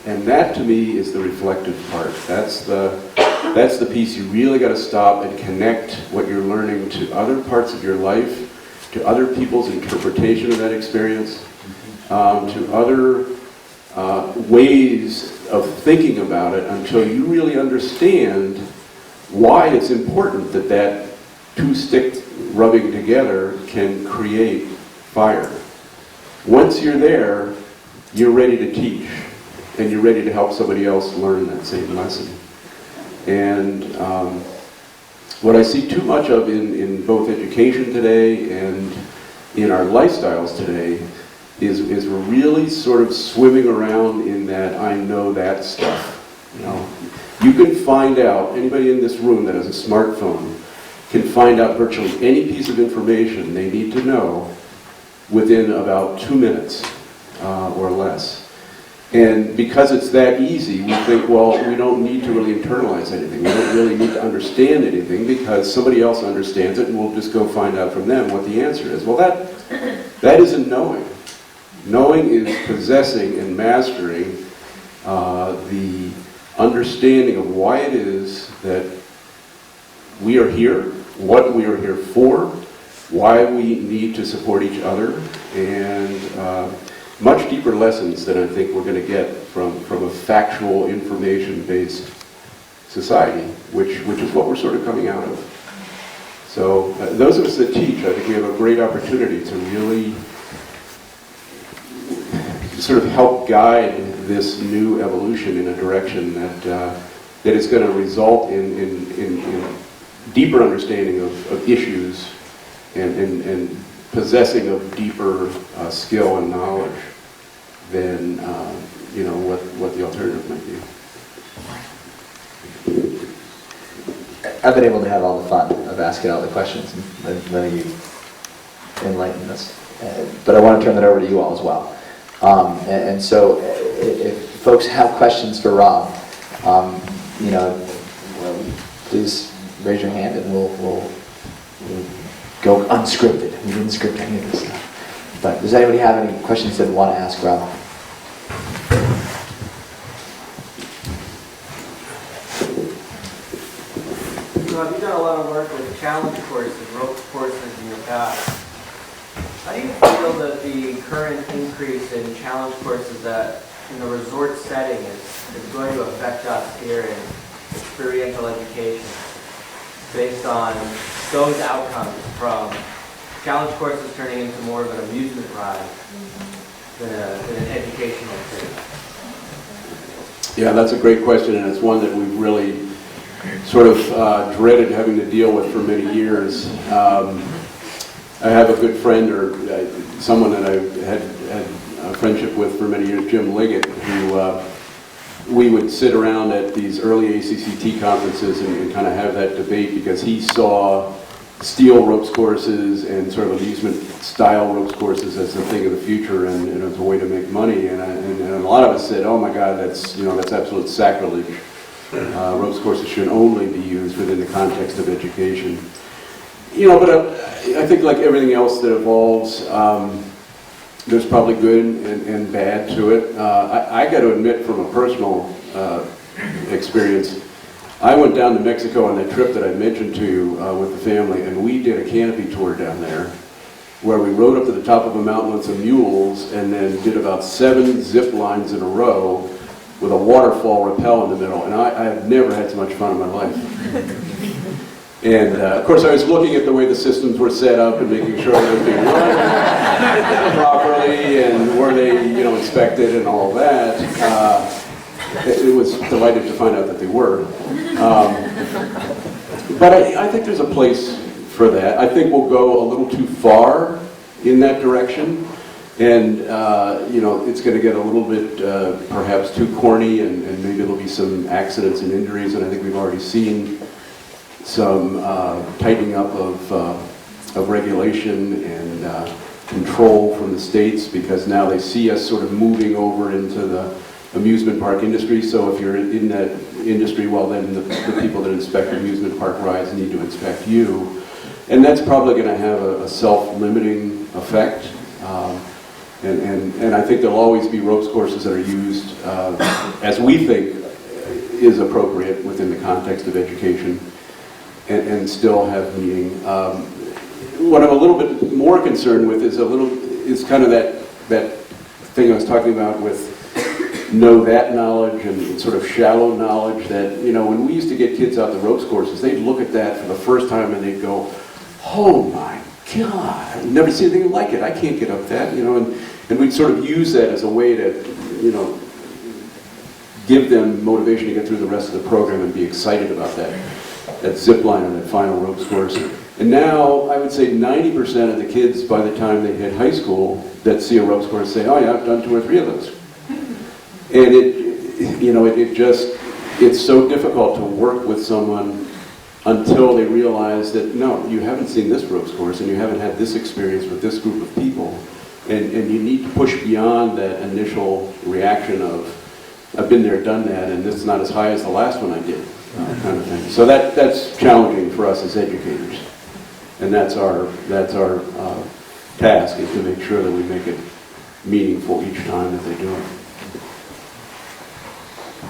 And that, to me, is the reflective part. That's the piece you really got to stop and connect what you're learning to other parts of your life, to other people's interpretation of that experience, to other ways of thinking about it, until you really understand why it's important that two sticks rubbing together can create fire. Once you're there, you're ready to teach, and you're ready to help somebody else learn that same lesson. And what I see too much of in both education today and in our lifestyles today is we're really sort of swimming around in that I know that stuff. You can find out, anybody in this room that has a smartphone can find out virtually any piece of information they need to know within about 2 minutes or less. And because it's that easy, we think, well, we don't need to really internalize anything. We don't really need to understand anything because somebody else understands it, and we'll just go find out from them what the answer is. Well, that isn't knowing. Knowing is possessing and mastering the understanding of why it is that we are here, what we are here for, why we need to support each other, and much deeper lessons than I think we're going to get from a factual, information-based society, which is what we're sort of coming out of. So those of us that teach, I think we have a great opportunity to really sort of help guide this new evolution in a direction that is going to result in deeper understanding of issues and possessing of deeper skill and knowledge than what the alternative might be. I've been able to have all the fun of asking all the questions and letting you enlighten us. But I want to turn that over to you all as well. And so if folks have questions for Rob, please raise your hand and we'll go unscripted. We didn't script any of this stuff. But does anybody have any questions that they want to ask Rob? Rob, you've done a lot of work with challenge courses, rope courses in your past. How do you feel that the current increase in challenge courses that in the resort setting is going to affect us here in experiential education based on those outcomes from challenge courses turning into more of an amusement ride than an educational thing? Yeah, that's a great question, and it's one that we've really sort of dreaded having to deal with for many years. I have a good friend, or someone that I've had a friendship with for many years, Jim Liggett, who we would sit around at these early ACCT conferences and kind of have that debate, because he saw steel ropes courses and sort of amusement style ropes courses as the thing of the future and as a way to make money. And a lot of us said, oh my God, that's absolute sacrilege. Ropes courses should only be used within the context of education. You know, but I think like everything else that evolves, there's probably good and bad to it. I got to admit, from a personal experience, I went down to Mexico on that trip that I mentioned to you with the family, and we did a canopy tour down there, where we rode up to the top of a mountain with some mules, and then did about 7 zip lines in a row with a waterfall rappel in the middle. And I have never had so much fun in my life. And of course, I was looking at the way the systems were set up and making sure they were being run properly, and were they, you know, inspected and all that. It was delighted to find out that they were. But I think there's a place for that. I think we'll go a little too far in that direction, and you know, it's going to get a little bit perhaps too corny, and maybe there'll be some accidents and injuries. And I think we've already seen some tightening up of regulation and control from the states, because now they see us sort of moving over into the amusement park industry. So if you're in that industry, well, then the people that inspect amusement park rides need to inspect you. And that's probably going to have a self-limiting effect. And I think there'll always be ropes courses that are used as we think is appropriate within the context of education, and still have meaning. What I'm a little bit more concerned with is kind of that thing I was talking about with know that knowledge and sort of shallow knowledge, that, you know, when we used to get kids out the ropes courses, they'd look at that for the first time and they'd go, oh my God, I've never seen anything like it. I can't get up that, you know, and we'd sort of use that as a way to, you know, give them motivation to get through the rest of the program and be excited about that zip line on that final ropes course. And now, I would say 90% of the kids, by the time they hit high school, that see a ropes course say, oh yeah, I've done 2 or 3 of those. And it's so difficult to work with someone until they realize that, no, you haven't seen this ropes course, and you haven't had this experience with this group of people. And you need to push beyond that initial reaction of, I've been there, done that, and this is not as high as the last one I did, kind of thing. So that's challenging for us as educators. And that's our task, is to make sure that we make it meaningful each time that they do it.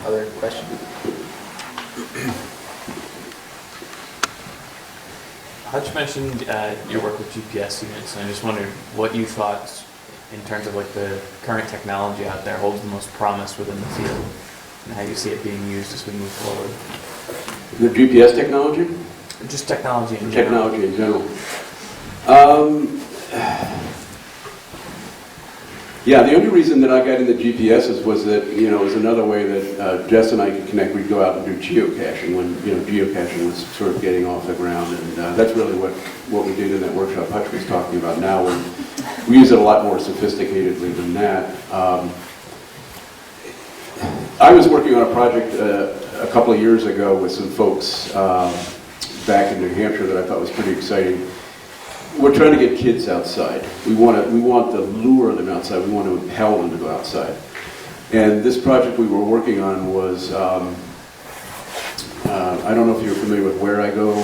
Other questions? Hutch mentioned your work with GPS units, and I just wondered what you thought in terms of like the current technology out there holds the most promise within the field, and how you see it being used as we move forward. The GPS technology? Just technology in general. Technology in general. Yeah, the only reason that I got into GPSs was that, you know, it was another way that Jess and I could connect. We'd go out and do geocaching when, you know, geocaching was sort of getting off the ground, and that's really what we did in that workshop Hutch was talking about. Now we use it a lot more sophisticatedly than that. I was working on a project a couple of years ago with some folks back in New Hampshire that I thought was pretty exciting. We're trying to get kids outside. We want to lure them outside. We want to impel them to go outside. And this project we were working on was, I don't know if you're familiar with Where I Go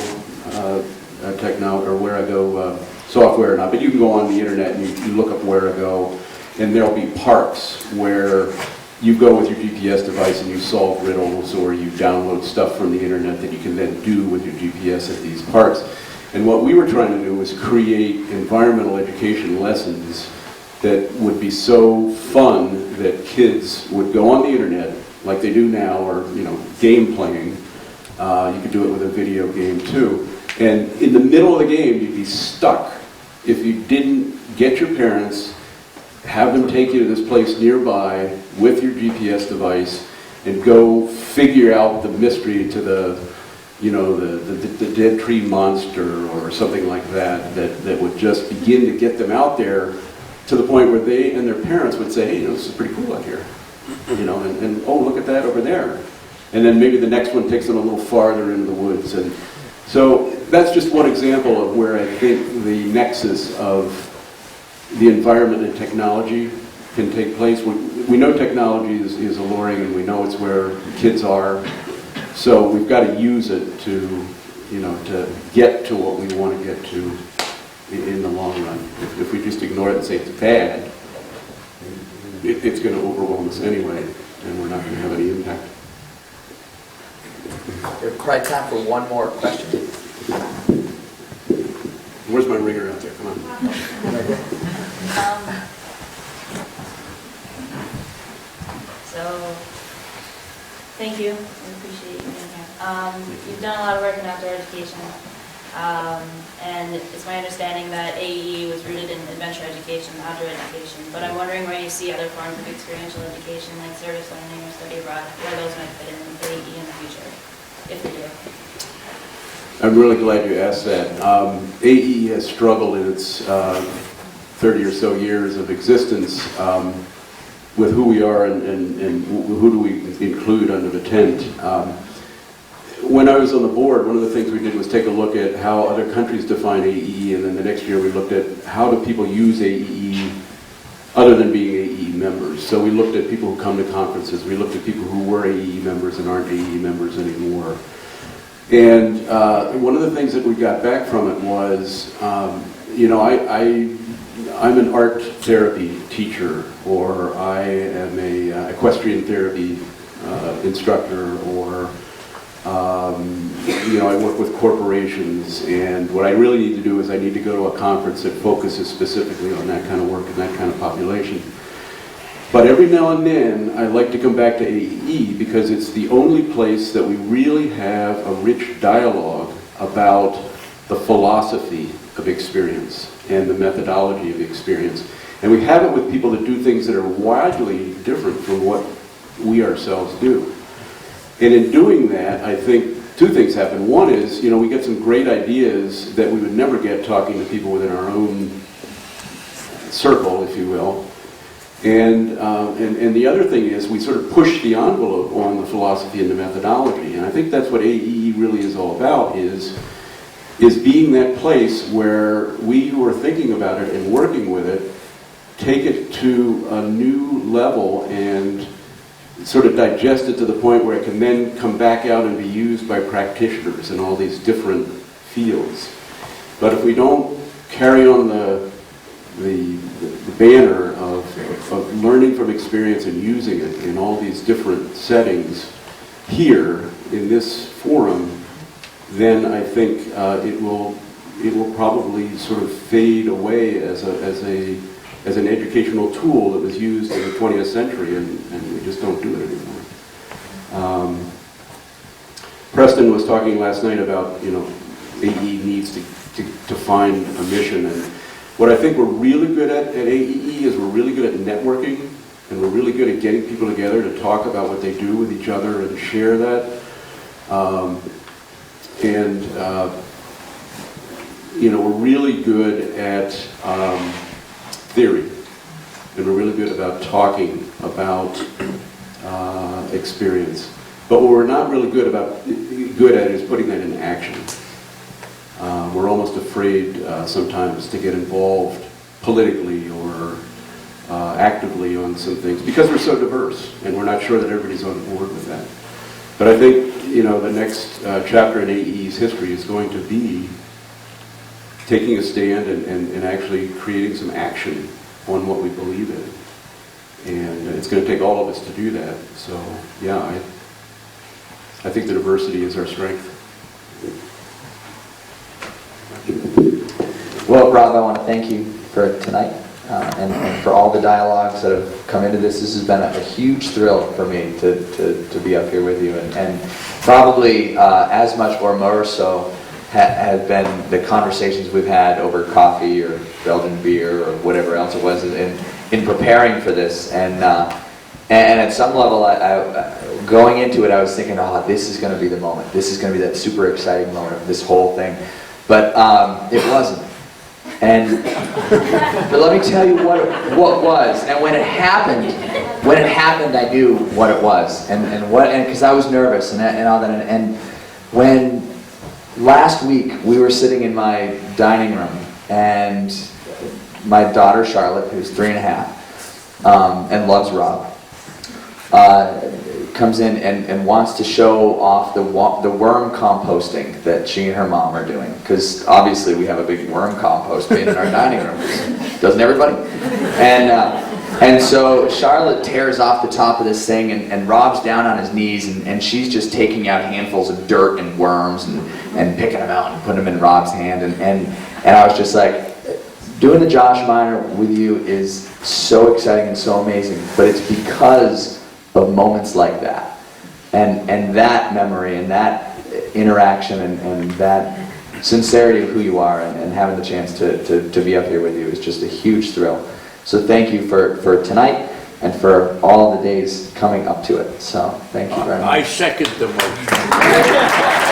technology, or Where I Go software or not, but you can go on the internet and you look up Where I Go, and there'll be parks where you go with your GPS device and you solve riddles, or you download stuff from the internet that you can then do with your GPS at these parks. And what we were trying to do was create environmental education lessons that would be so fun that kids would go on the internet, like they do now, or, you know, game playing. You could do it with a video game too. And in the middle of the game, you'd be stuck if you didn't get your parents, have them take you to this place nearby with your GPS device, and go figure out the mystery to the, you know, the dead tree monster or something like that would just begin to get them out there to the point where they and their parents would say, hey, you know, this is pretty cool out here, you know, and oh, look at that over there. And then maybe the next one takes them a little farther into the woods. And so that's just one example of where I think the nexus of the environment and technology can take place. We know technology is alluring, and we know it's where kids are. So we've got to use it to to get to what we want to get to in the long run. If we just ignore it and say it's bad, it's going to overwhelm us anyway, and we're not going to have any impact. We have probably time for one more question. Where's my ringer out there? Come on. So, thank you. I appreciate you being here. You've done a lot of work in outdoor education, and it's my understanding that AEE was rooted in adventure education, outdoor education, but I'm wondering where you see other forms of experiential education like service learning or study abroad, where those might fit in with AEE in the future, if they do. I'm really glad you asked that. AE has struggled in its 30 or so years of existence with who we are and who do we include under the tent. When I was on the board, one of the things we did was take a look at how other countries define AE, and then the next year we looked at how do people use AE other than being AE members. So we looked at people who come to conferences, we looked at people who were AE members and aren't AE members anymore. And one of the things that we got back from it was, I'm an art therapy teacher, or I am a equestrian therapy instructor, or I work with corporations, and what I really need to do is I need to go to a conference that focuses specifically on that kind of work and that kind of population. But every now and then, I like to come back to AEE because it's the only place that we really have a rich dialogue about the philosophy of experience and the methodology of experience. And we have it with people that do things that are widely different from what we ourselves do. And in doing that, I think two things happen. One is, we get some great ideas that we would never get talking to people within our own circle, if you will. And the other thing is we sort of push the envelope on the philosophy and the methodology. And I think that's what AEE really is all about, is being that place where we who are thinking about it and working with it take it to a new level and sort of digest it to the point where it can then come back out and be used by practitioners in all these different fields. But if we don't carry on the banner of learning from experience and using it in all these different settings here in this forum, then I think it will probably sort of fade away as an educational tool that was used in the 20th century, and we just don't do it anymore. Preston was talking last night about, AE needs to find a mission, and what I think we're really good at AEE is we're really good at networking, and we're really good at getting people together to talk about what they do with each other and share that. We're really good at theory, and we're really good about talking about experience. But what we're not really good at is putting that in action. We're almost afraid sometimes to get involved politically or actively on some things because we're so diverse, and we're not sure that everybody's on board with that. But I think the next chapter in AEE's history is going to be taking a stand and actually creating some action on what we believe in. And it's going to take all of us to do that. So, yeah, I think the diversity is our strength. Well, Rob, I want to thank you for tonight and for all the dialogues that have come into this. This has been a huge thrill for me to be up here with you, and probably as much or more so have been the conversations we've had over coffee or Belgian beer or whatever else it was in preparing for this. And at some level, going into it, I was thinking, this is going to be the moment. This is going to be that super exciting moment of this whole thing. But it wasn't. But let me tell you what was. And when it happened, I knew what it was, and because I was nervous and all that. And when last week we were sitting in my dining room, and my daughter Charlotte, who's 3.5, and loves Rob, comes in and wants to show off the worm composting that she and her mom are doing. Because obviously we have a big worm compost bin in our dining room. Doesn't everybody? And so Charlotte tears off the top of this thing, and Rob's down on his knees, and she's just taking out handfuls of dirt and worms and picking them out and putting them in Rob's hand. And I was just like, doing the Josh Minor with you is so exciting and so amazing, but it's because of moments like that. And that memory and that interaction and that sincerity of who you are and having the chance to be up here with you is just a huge thrill. So thank you for tonight and for all the days coming up to it. So thank you very much. I second the motion.